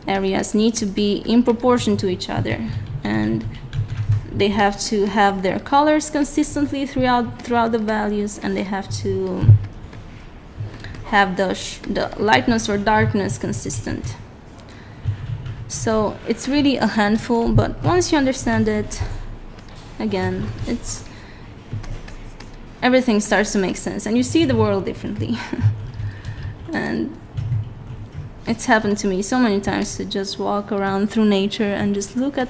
Speaker 1: areas need to be in proportion to each other, and they have to have their colors consistently throughout the values, and they have to have the lightness or darkness consistent. So it's really a handful, but once you understand it, again, everything starts to make sense, and you see the world differently. And it's happened to me so many times to just walk around through nature and just look at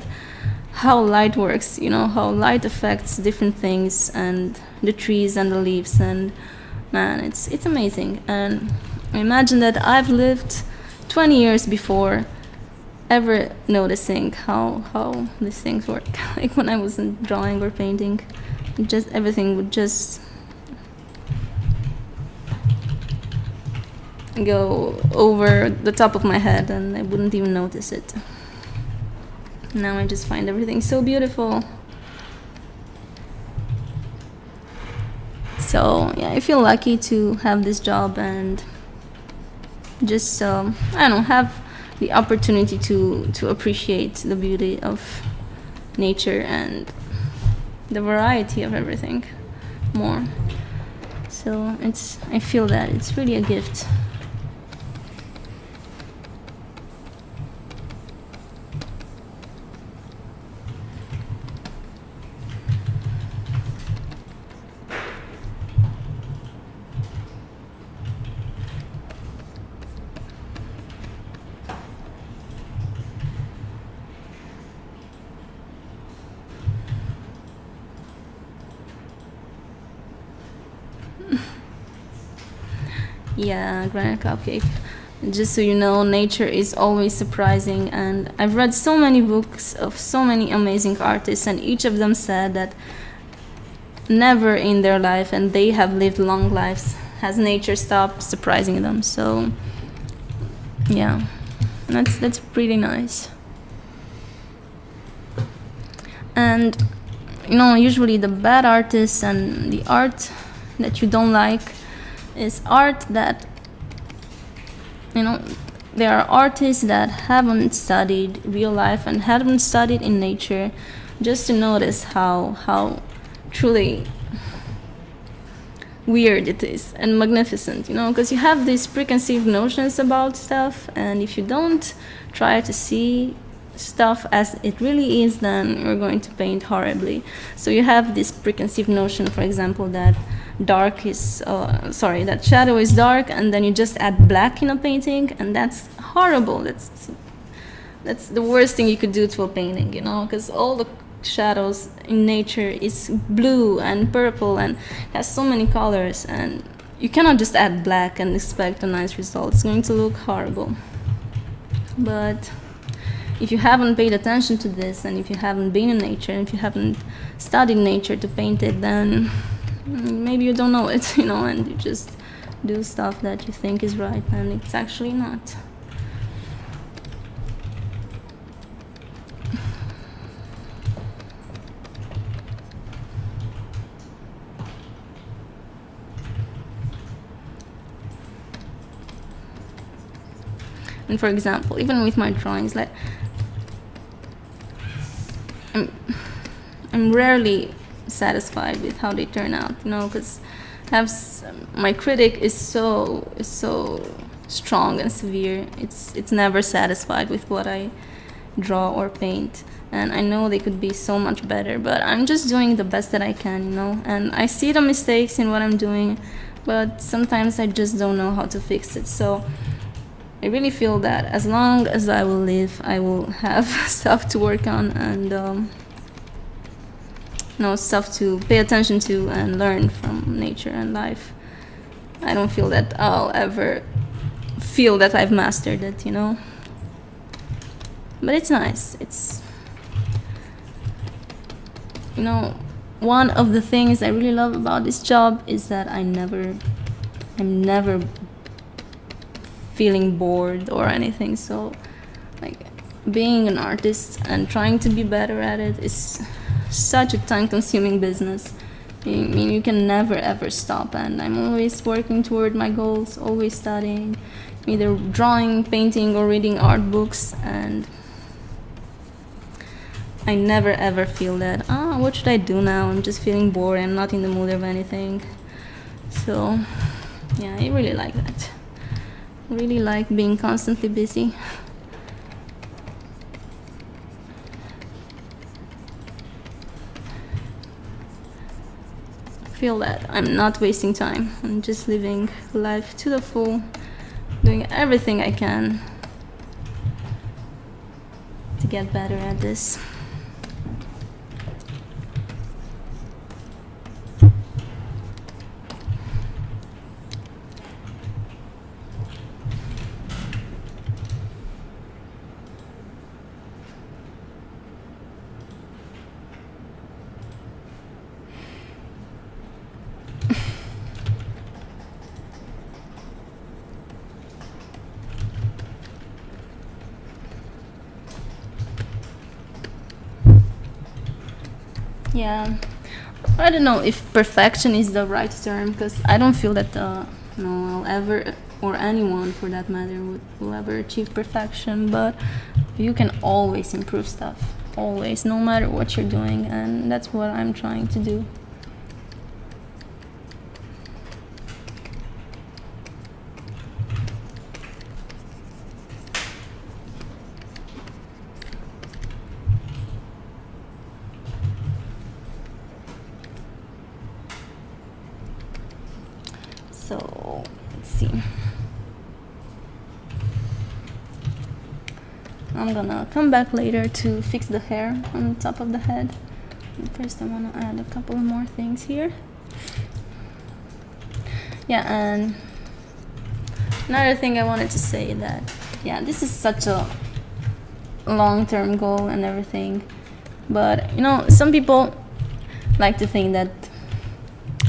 Speaker 1: how light works, you know, how light affects different things, and the trees and the leaves, and man, it's amazing. And I imagine that I've lived 20 years before ever noticing how these things work. Like when I wasn't drawing or painting, just everything would just go over the top of my head, and I wouldn't even notice it. Now I just find everything so beautiful. So yeah, I feel lucky to have this job and just I don't know, have the opportunity to appreciate the beauty of nature and the variety of everything more. So I feel that it's really a gift. Yeah, granite cupcake. Just so you know, nature is always surprising, and I've read so many books of so many amazing artists, and each of them said that never in their life, and they have lived long lives, has nature stopped surprising them. So yeah, that's pretty nice. And you know, usually the bad artists and the art that you don't like is art that, you know, there are artists that haven't studied real life and haven't studied in nature, just to notice how truly weird it is and magnificent, you know, because you have these preconceived notions about stuff, and if you don't try to see stuff as it really is, then you're going to paint horribly. So you have this preconceived notion, for example, that that shadow is dark, and then you just add black in a painting, and that's horrible. That's the worst thing you could do to a painting, you know, because all the shadows in nature is blue and purple and has so many colors, and you cannot just add black and expect a nice result. It's going to look horrible. But if you haven't paid attention to this, and if you haven't been in nature, and if you haven't studied nature to paint it, then maybe you don't know it, you know, and you just do stuff that you think is right and it's actually not. And for example, even with my drawings, like I'm rarely satisfied with how they turn out, you know, because my critic is so strong and severe. It's never satisfied with what I draw or paint, and I know they could be so much better, but I'm just doing the best that I can, you know. And I see the mistakes in what I'm doing, but sometimes I just don't know how to fix it. So I really feel that as long as I will live, I will have stuff to work on and stuff to pay attention to and learn from nature and life. I don't feel that I'll ever feel that I've mastered it, you know. But it's nice. It's, you know, one of the things I really love about this job is that I'm never feeling bored or anything. So like being an artist and trying to be better at it is such a time-consuming business. I mean, you can never ever stop, and I'm always working toward my goals, always studying, either drawing, painting, or reading art books, and I never ever feel that, what should I do now? I'm just feeling bored, I'm not in the mood of anything. So yeah, I really like that. I really like being constantly busy. Feel that I'm not wasting time. I'm just living life to the full, doing everything I can to get better at this. Yeah, I don't know if perfection is the right term, because I don't feel that I'll ever, or anyone for that matter, will ever achieve perfection. But you can always improve stuff, always, no matter what you're doing, and that's what I'm trying to do. So let's see. I'm gonna come back later to fix the hair on the top of the head. First I want to add a couple more things here. Yeah, and another thing I wanted to say that, yeah, this is such a long-term goal and everything, but you know, some people like to think that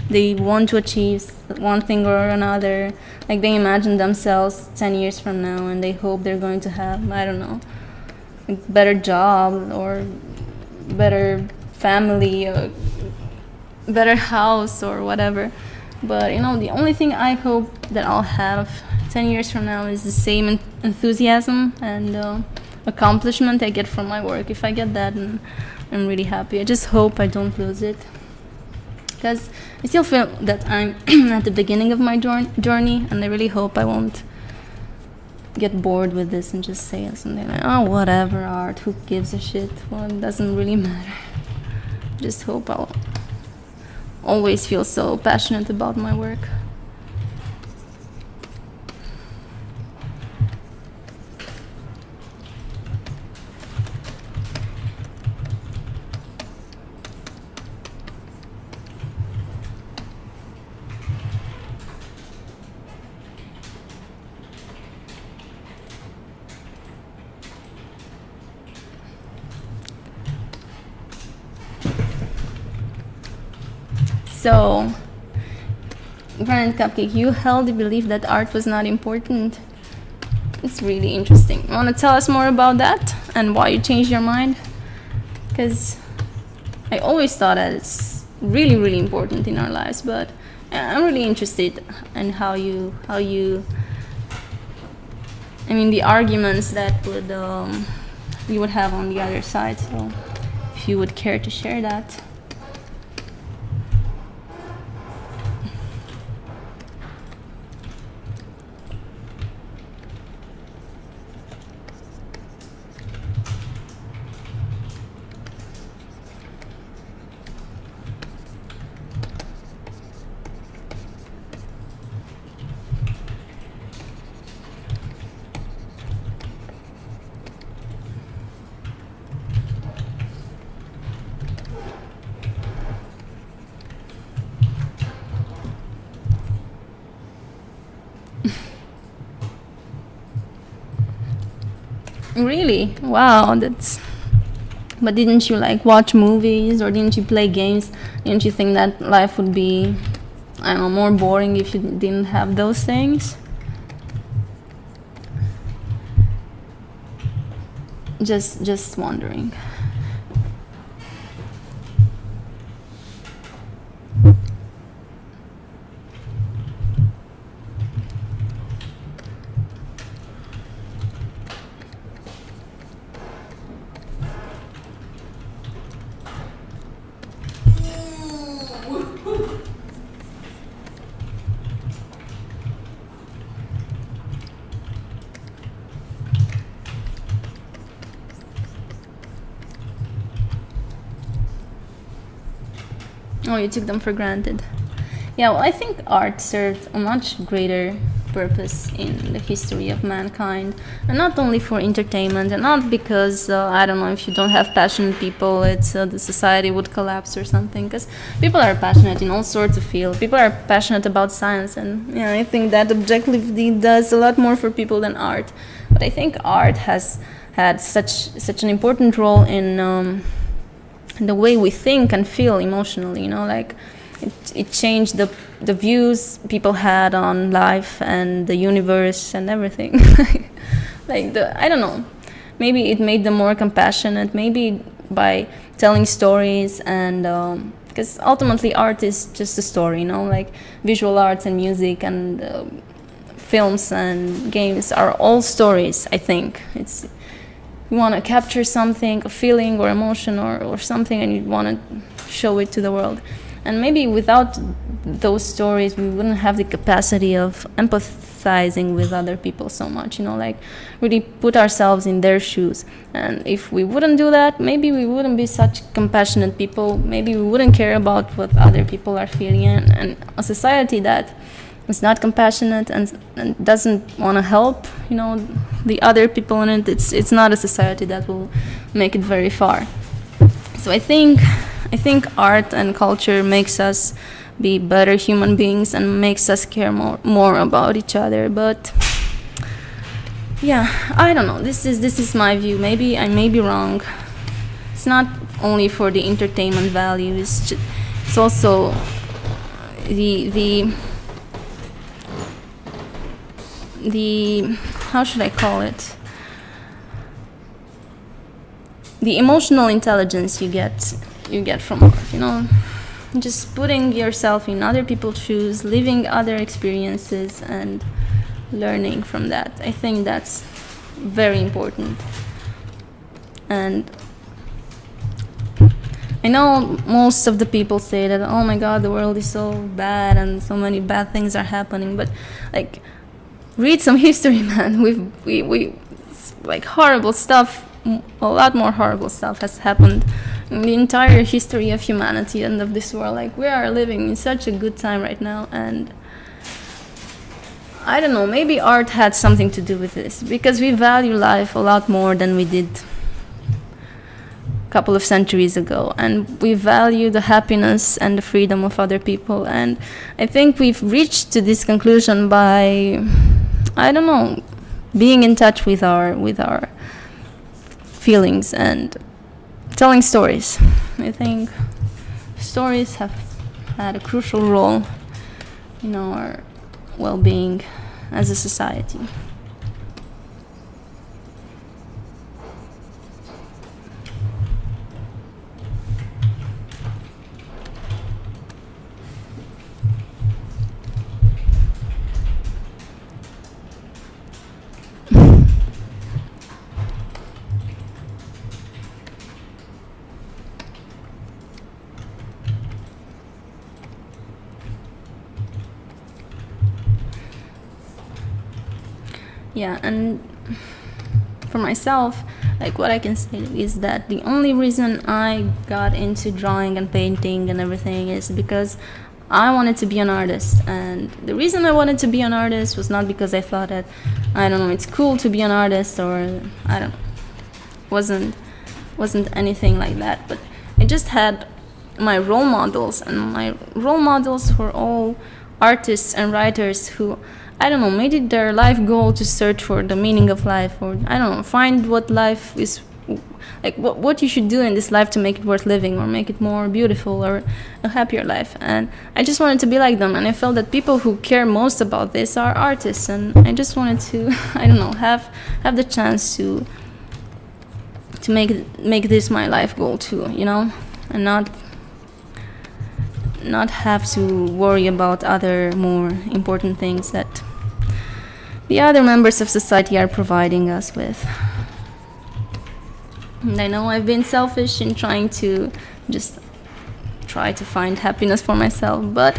Speaker 1: they want to achieve one thing or another. Like they imagine themselves 10 years from now and they hope they're going to have, I don't know, a better job or better family or better house or whatever. But you know, the only thing I hope that I'll have 10 years from now is the same enthusiasm and accomplishment I get from my work. If I get that, then I'm really happy. I just hope I don't lose it, because I still feel that I'm at the beginning of my journey, and I really hope I won't get bored with this and just say something like, oh, whatever, art, who gives a shit? Well, it doesn't really matter. Just hope I'll always feel so passionate about my work. So Granite Cupcake, you held the belief that art was not important. It's really interesting. Want to tell us more about that and why you changed your mind? Because I always thought that it's really, really important in our lives, but I'm really interested in how you I mean, the arguments that you would have on the other side. So if you would care to share that. Really? Wow, that's... But didn't you like watch movies or didn't you play games? Didn't you think that life would be, I don't know, more boring if you didn't have those things? Just wondering. Oh, you took them for granted. Yeah, well, I think art served a much greater purpose in the history of mankind, and not only for entertainment, and not because I don't know, if you don't have passionate people, it's the society would collapse or something. Because people are passionate in all sorts of fields. People are passionate about science, and yeah, I think that objectively does a lot more for people than art. But I think art has had such an important role in the way we think and feel emotionally. You know, like it changed the views people had on life and the universe and everything. Like I don't know, maybe it made them more compassionate, maybe by telling stories, and because ultimately art is just a story, you know, like visual arts and music and films and games are all stories. I think it's, you want to capture something, a feeling or emotion or something, and you want to show it to the world. And maybe without those stories, we wouldn't have the capacity of empathizing with other people so much, you know, like really put ourselves in their shoes. And if we wouldn't do that, maybe we wouldn't be such compassionate people. Maybe we wouldn't care about what other people are feeling. And a society that is not compassionate and doesn't want to help, you know, the other people in it, it's not a society that will make it very far. So I think art and culture makes us be better human beings and makes us care more about each other. But yeah, I don't know. This is my view. Maybe I may be wrong. It's not only for the entertainment value. It's also the how should I call it? The emotional intelligence you get from art, you know, just putting yourself in other people's shoes, living other experiences and learning from that. I think that's very important. And I know most of the people say that, oh my god, the world is so bad and so many bad things are happening, but like, read some history, man. We like, horrible stuff, a lot more horrible stuff has happened in the entire history of humanity and of this world. Like, we are living in such a good time right now, and I don't know, maybe art had something to do with this, because we value life a lot more than we did a couple of centuries ago, and we value the happiness and the freedom of other people. And I think we've reached to this conclusion by, I don't know, being in touch with our feelings and telling stories. I think stories have had a crucial role our well-being as a society. Yeah, and for myself, like what I can say is that the only reason I got into drawing and painting and everything is because I wanted to be an artist. And the reason I wanted to be an artist was not because I thought that, I don't know, it's cool to be an artist, or I don't know, wasn't anything like that. But I just had my role models, and my role models were all artists and writers who, I don't know, made it their life goal to search for the meaning of life, or I don't know, find what life is, like what you should do in this life to make it worth living, or make it more beautiful, or a happier life. And I just wanted to be like them, and I felt that people who care most about this are artists, and I just wanted to, I don't know, have the chance to make this my life goal too, and not have to worry about other more important things that the other members of society are providing us with. And I know I've been selfish in trying to just try to find happiness for myself, but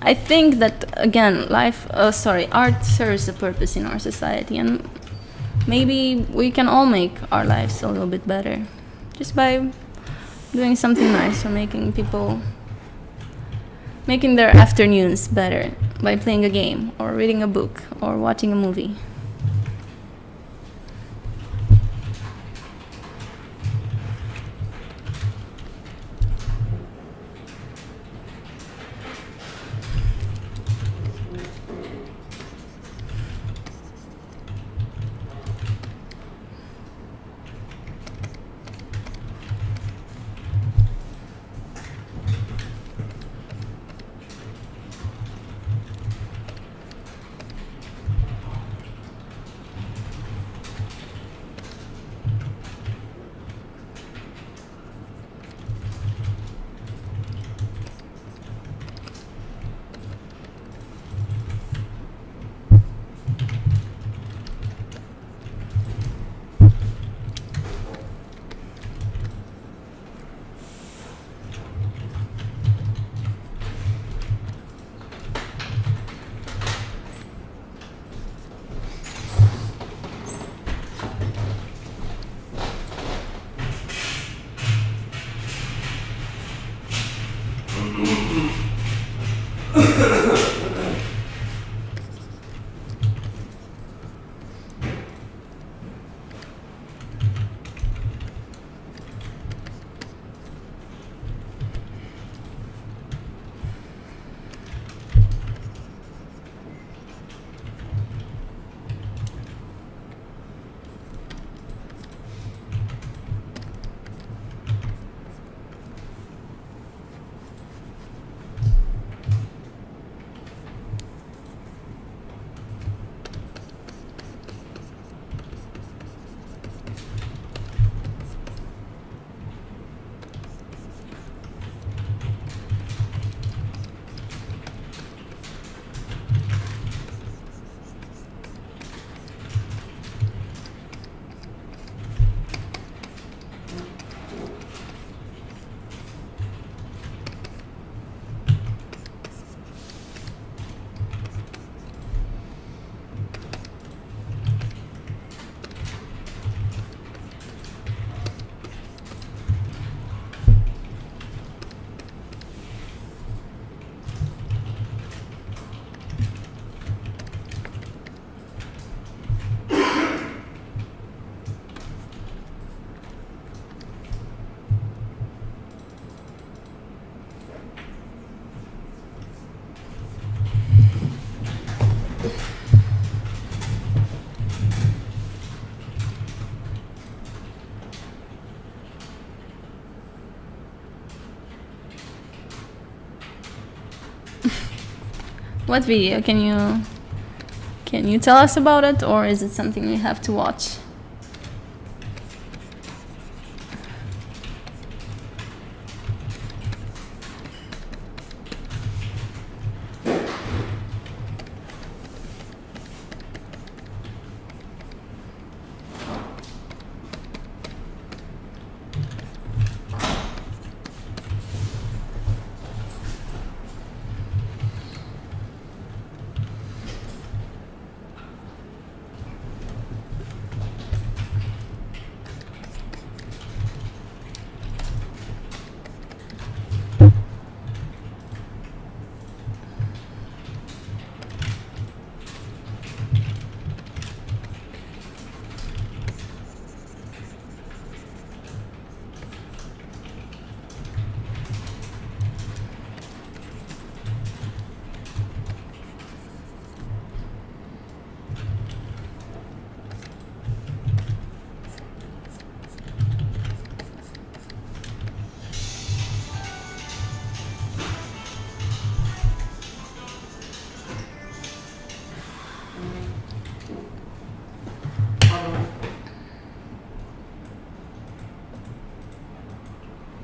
Speaker 1: I think that, again, art serves a purpose in our society, and maybe we can all make our lives a little bit better just by doing something nice, or making their afternoons better by playing a game, or reading a book, or watching a movie. What video? Can you tell us about it, or is it something we have to watch?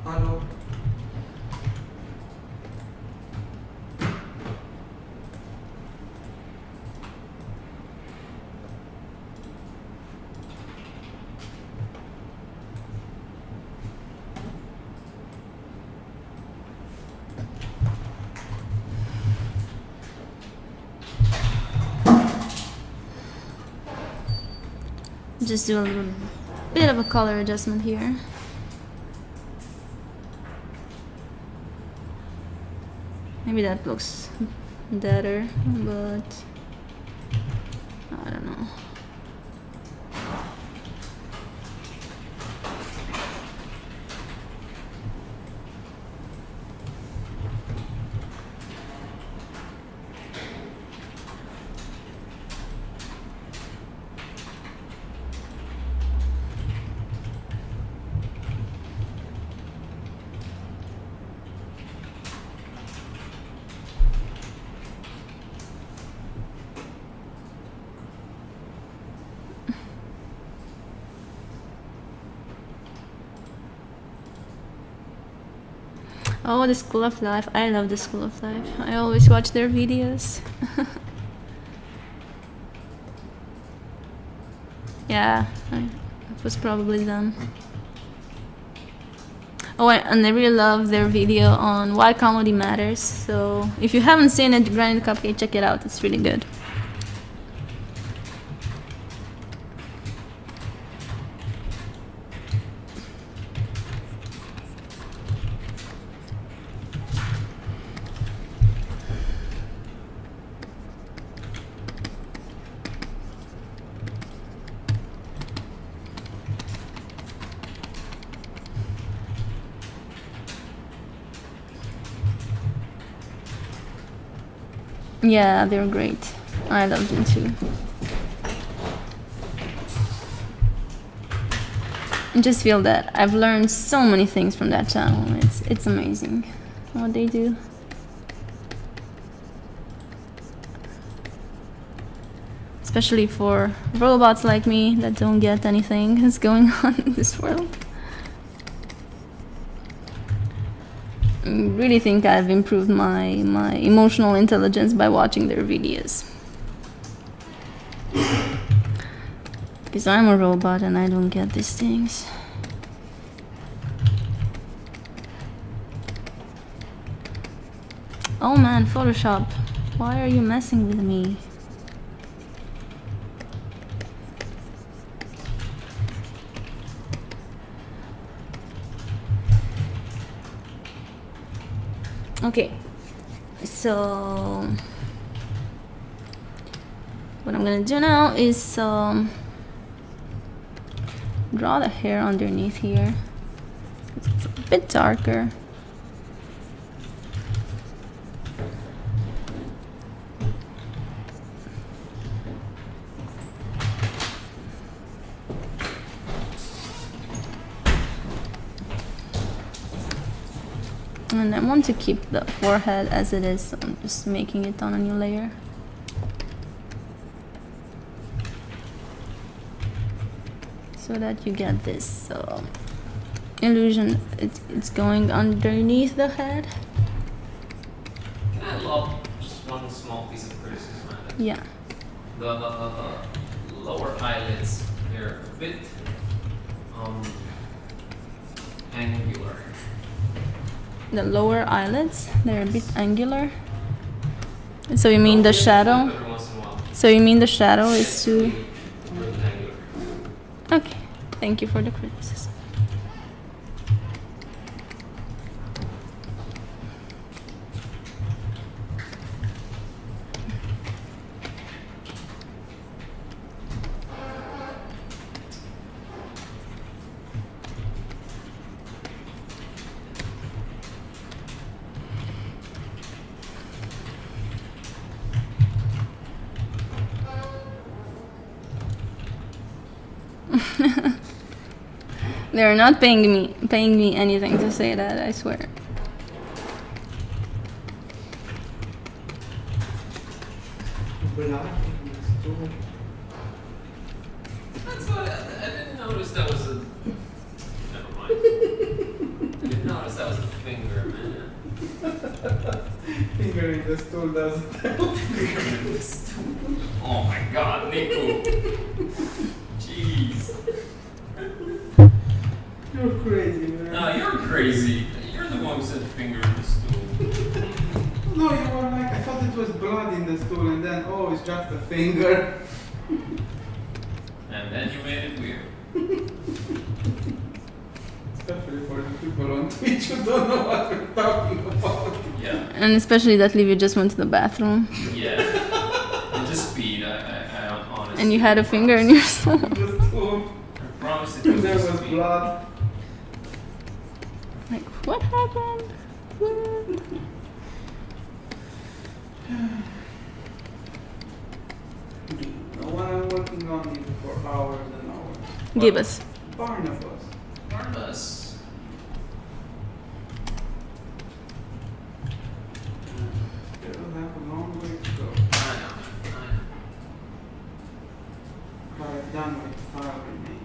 Speaker 3: Hello.
Speaker 1: Just do a little bit of a color adjustment here. Maybe that looks better, but I don't know. Oh, the School of Life. I love the School of Life. I always watch their videos. Yeah, it was probably them. Oh, and I really love their video on why comedy matters. So if you haven't seen it, Granite Cupcake, check it out. It's really good. Yeah, they're great. I love them too. I just feel that I've learned so many things from that channel. It's amazing what they do. Especially for robots like me that don't get anything that's going on in this world. I really think I've improved my emotional intelligence by watching their videos. Because I'm a robot and I don't get these things. Oh man, Photoshop, why are you messing with me? Okay, so what I'm gonna do now is draw the hair underneath here. It's a bit darker. And I want to keep the forehead as it is, so I'm just making it on a new layer. So that you get this illusion. It's going underneath the head.
Speaker 2: Can I love just one small piece of criticism at it?
Speaker 1: Yeah.
Speaker 2: The lower eyelids, they're a bit angular.
Speaker 1: The lower eyelids, they're a bit angular. So you mean the shadow?
Speaker 2: Every once in a while.
Speaker 1: So you mean the shadow is too...
Speaker 2: A bit angular.
Speaker 1: Okay, thank you for the criticism. They're not paying me anything to say that, I swear.
Speaker 2: That's what I didn't notice that was a. Never mind. I didn't notice that was a finger, man.
Speaker 3: Finger in the stool doesn't help.
Speaker 2: Finger in the stool. Oh my god, Nico. Jeez.
Speaker 3: You're crazy, man.
Speaker 2: No, you're crazy. You're the one who said finger in the stool.
Speaker 3: No, you were like, I thought it was blood in the stool, and then, oh, it's just a finger.
Speaker 2: And then you made it weird.
Speaker 3: Especially for the people on Twitch who don't know what we're talking about.
Speaker 2: Yeah.
Speaker 1: And especially that Livia just went to the bathroom.
Speaker 2: Yeah. And just speed, I honestly.
Speaker 1: And you had a finger in your stool.
Speaker 3: The stool.
Speaker 2: I promise it was
Speaker 3: There
Speaker 2: just
Speaker 3: was
Speaker 2: speed.
Speaker 3: blood.
Speaker 1: Like, what happened? What?
Speaker 3: No one I'm working on it for hours and hours.
Speaker 1: Gibbous.
Speaker 3: Barnabas.
Speaker 2: Barnabas.
Speaker 3: Still have a long way to go.
Speaker 2: I know.
Speaker 3: But I've done with file remaining.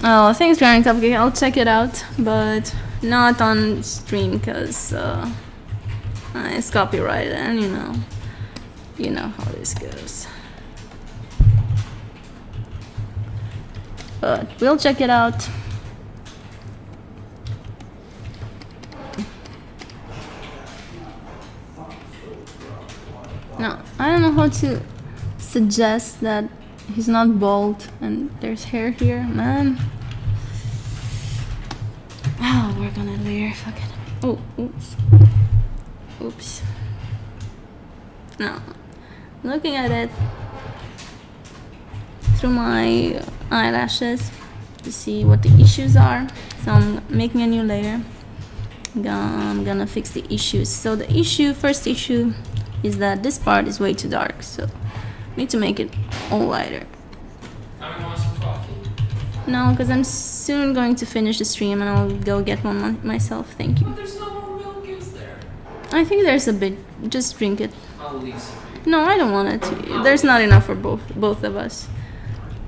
Speaker 1: Oh, thanks, Granny Cupcake. I'll check it out, but not on stream because it's copyrighted, and you know how this goes. But we'll check it out. No, I don't know how to suggest that he's not bald and there's hair here, man. Oh, we're gonna layer, fuck it. Oh, oops. Oops. No. Looking at it through my eyelashes to see what the issues are. So I'm making a new layer. I'm gonna fix the issues. So the first issue is that this part is way too dark, so I need to make it all lighter.
Speaker 2: I want some coffee.
Speaker 1: No, because I'm soon going to finish the stream and I'll go get one myself. Thank you.
Speaker 2: But there's no more milk, is there?
Speaker 1: I think there's a bit. Just drink it.
Speaker 2: I'll leave some for you.
Speaker 1: No, I don't want it. There's not enough for both of us.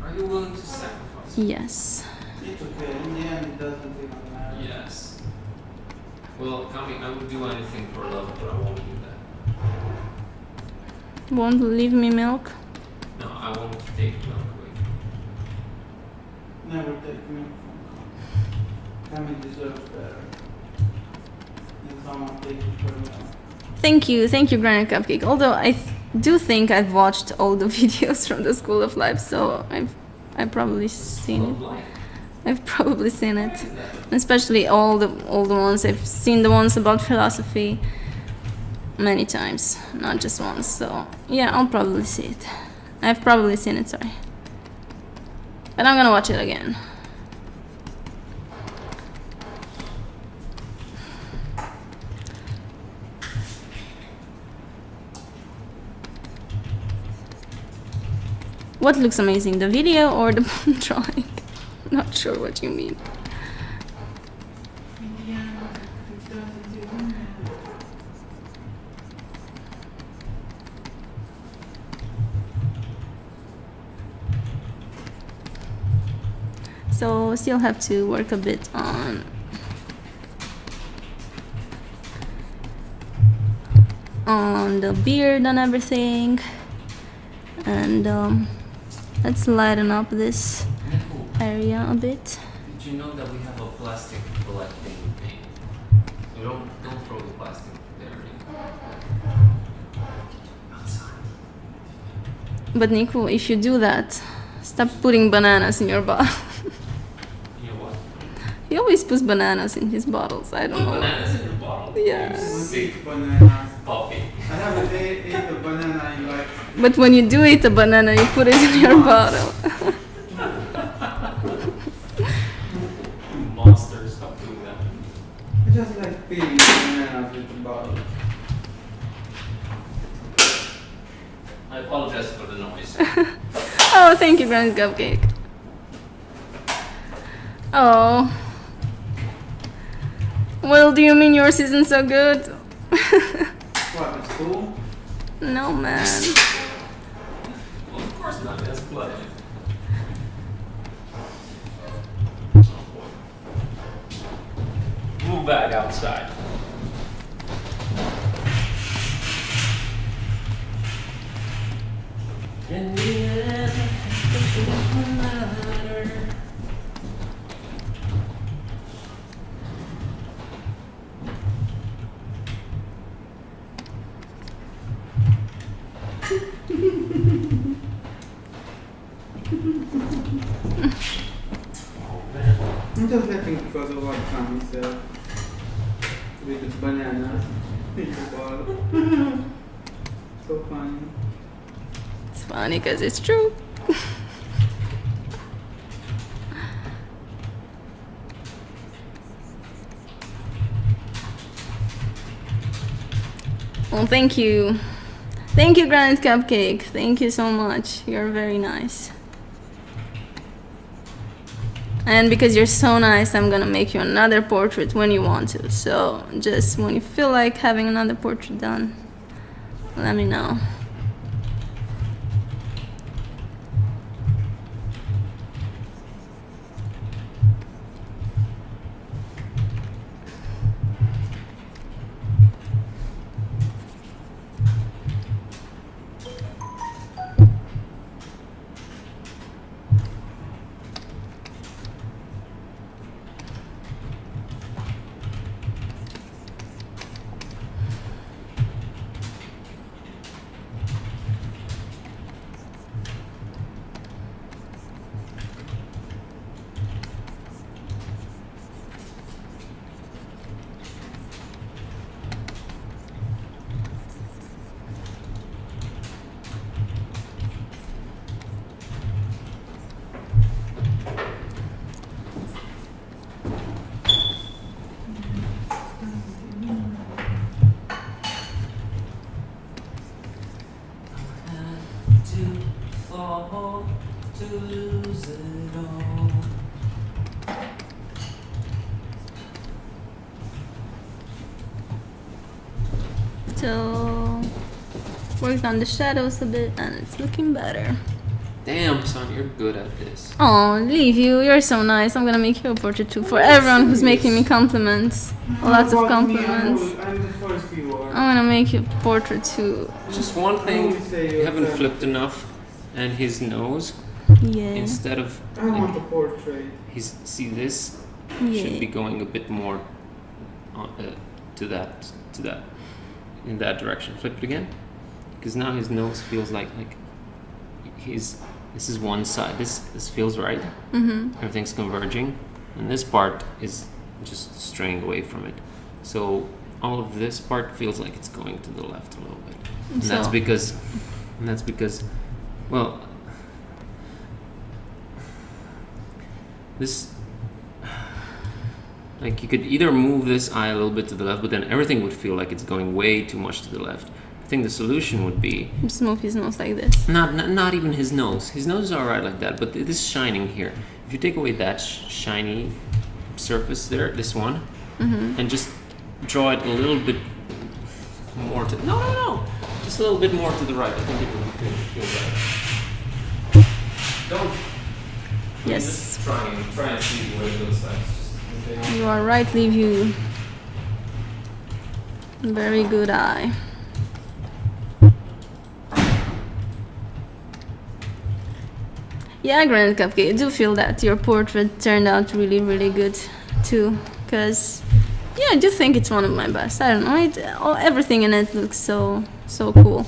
Speaker 2: Are you willing to sacrifice?
Speaker 1: Yes.
Speaker 3: It's okay, in the end it doesn't even matter.
Speaker 2: Yes. Well, Kami, I would do anything for love, but I won't do that.
Speaker 1: Won't leave me milk?
Speaker 2: No, I won't take milk away.
Speaker 3: Never take milk from Kami deserves better. And someone take it from them.
Speaker 1: Thank you, Granny Cupcake. Although I do think I've watched all the videos from the School of Life, so I've probably seen it.
Speaker 2: Life.
Speaker 1: I've probably seen it, especially all the ones. I've seen the ones about philosophy many times, not just once. So yeah, I'll probably see it. I've probably seen it, sorry, but I'm gonna watch it again. What looks amazing, the video or the drawing? Not sure what you mean. So still have to work a bit on the beard and everything, and let's lighten up this
Speaker 2: Nico,
Speaker 1: area a bit.
Speaker 2: did you know that we have a plastic collecting thing? So don't throw the plastic there. Outside.
Speaker 1: But Nico, if you do that, stop putting bananas in your bottle.
Speaker 2: You know what?
Speaker 1: He always puts bananas in his bottles. I don't
Speaker 2: Put
Speaker 1: know.
Speaker 2: bananas in your bottle.
Speaker 1: Yeah.
Speaker 2: You sick
Speaker 3: Bananas.
Speaker 2: puppy.
Speaker 3: I haven't ate a banana in like.
Speaker 1: But when you do eat a banana, you put it in your bottle.
Speaker 2: You monster, stop doing that.
Speaker 3: I just like peeling bananas with the bottle.
Speaker 2: I apologize for the noise.
Speaker 1: Oh, thank you, Grand Cupcake. Oh. Well, do you mean yours isn't so good?
Speaker 3: What, it's cool?
Speaker 1: No, man.
Speaker 2: Well, of course not, that's blood. Move back outside. In the end, it doesn't matter.
Speaker 3: I'm just laughing because of what Tommy said. With the bananas in the bottle. So funny.
Speaker 1: It's funny because it's true. Well, thank you. Thank you, Grand Cupcake. Thank you so much. You're very nice. And because you're so nice, I'm gonna make you another portrait when you want to. So just when you feel like having another portrait done, let me know.
Speaker 2: To lose it all.
Speaker 1: So worked on the shadows a bit and it's looking better.
Speaker 4: Damn, son, you're good at this.
Speaker 1: Oh, leave you. You're so nice. I'm gonna make you a portrait too for everyone who's making me compliments. Lots of compliments.
Speaker 3: I'm the first viewer.
Speaker 1: I'm gonna make you a portrait too.
Speaker 4: Just one thing, you haven't flipped enough, and his nose,
Speaker 1: Yeah.
Speaker 4: instead of,
Speaker 3: I want a portrait.
Speaker 4: see this, should be going a bit more to that, in that direction. Flip it again, because now his nose feels like this is one side. This feels right.
Speaker 1: Mm-hmm.
Speaker 4: Everything's converging, and this part is just straying away from it. So all of this part feels like it's going to the left a little bit, and that's because, well, this, like, you could either move this eye a little bit to the left, but then everything would feel like it's going way too much to the left. I think the solution would be
Speaker 1: Just move his nose like this.
Speaker 4: not even his nose. His nose is alright like that, but this shining here. If you take away that shiny surface there, this one, and just draw it a little bit more to just a little bit more to the right. I think it will feel better. Don't
Speaker 1: Yes.
Speaker 2: Just try and see what it looks like. Okay.
Speaker 1: You are right, leave you. Very good eye. Yeah, Granite Cupcake, I do feel that your portrait turned out really, really good too. Because, yeah, I do think it's one of my best. I don't know, everything in it looks so cool.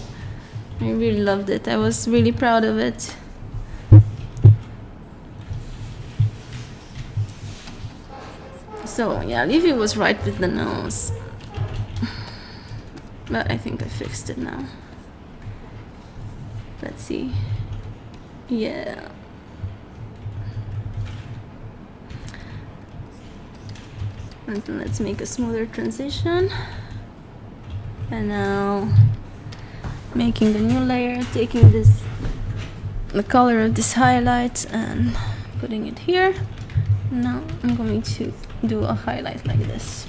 Speaker 1: I really loved it. I was really proud of it. So, yeah, Livy was right with the nose. But I think I fixed it now. Let's see. Yeah. And then let's make a smoother transition. And now making the new layer, taking the color of this highlight and putting it here. Now I'm going to do a highlight like this.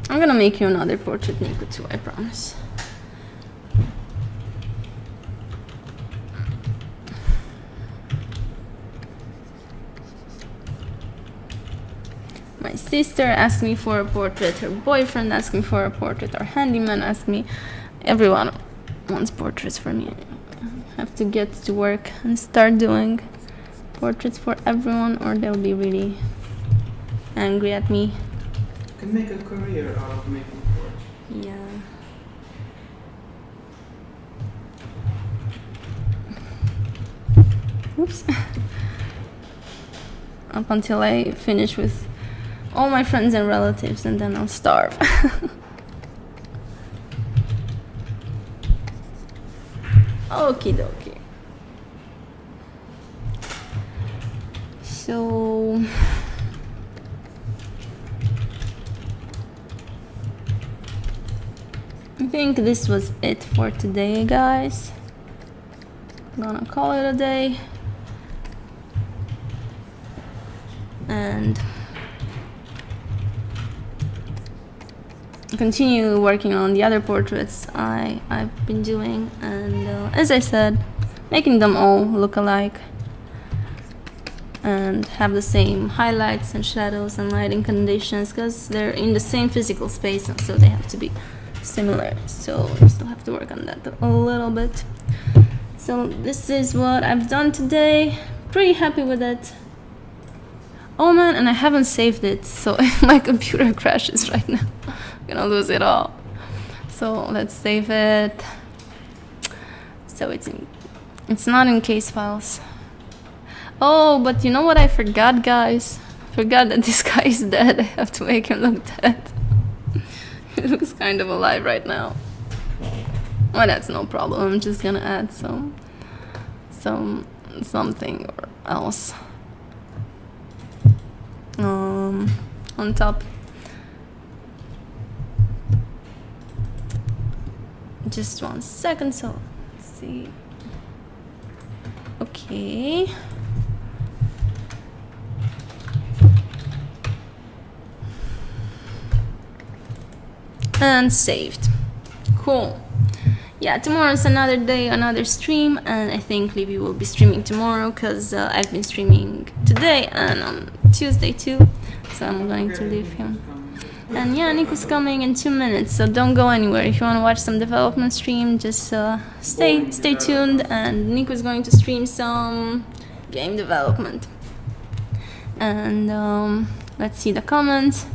Speaker 1: I'm gonna make you another portrait, Nico, too, I promise. My sister asked me for a portrait, her boyfriend asked me for a portrait, our handyman asked me. Everyone wants portraits for me. I have to get to work and start doing portraits for everyone, or they'll be really angry at me.
Speaker 3: You can make a career out of making portraits.
Speaker 1: Yeah. Oops. Up until I finish with all my friends and relatives, and then I'll starve. Okie dokie. So I think this was it for today, guys. I'm gonna call it a day. And continue working on the other portraits I've been doing, and as I said, making them all look alike and have the same highlights and shadows and lighting conditions, because they're in the same physical space, and so they have to be similar. So we still have to work on that a little bit. So this is what I've done today. Pretty happy with it. Oh man, and I haven't saved it, so if my computer crashes right now, I'm gonna lose it all. So let's save it. So it's not in case files. Oh, but you know what I forgot, guys? Forgot that this guy is dead. I have to make him look dead. He looks kind of alive right now. Well, that's no problem. I'm just gonna add something or else on top. Just 1 second. So let's see. Okay. And saved. Cool. Yeah, tomorrow's another day, another stream, and I think Livy will be streaming tomorrow, because I've been streaming today and on Tuesday too, so I'm going to leave him. And yeah, Nico's coming in 2 minutes, so don't go anywhere. If you want to watch some development stream, just stay tuned, and Nico's going to stream some game development. And let's see the comments.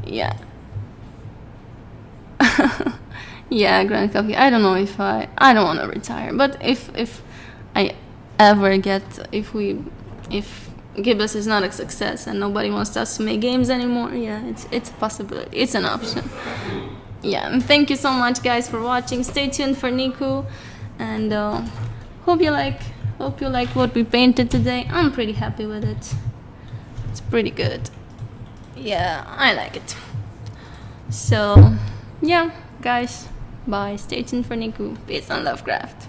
Speaker 1: Yeah. Yeah, Grand Coffee. I don't know if I don't want to retire, but if I ever if Gibbous is not a success and nobody wants us to make games anymore, yeah, it's a possibility. It's an option. Yeah, and thank you so much, guys, for watching. Stay tuned for Niku, and hope you like what we painted today. I'm pretty happy with it. It's pretty good. Yeah, I like it. So yeah, guys, bye. Stay tuned for Niku. Peace and Lovecraft.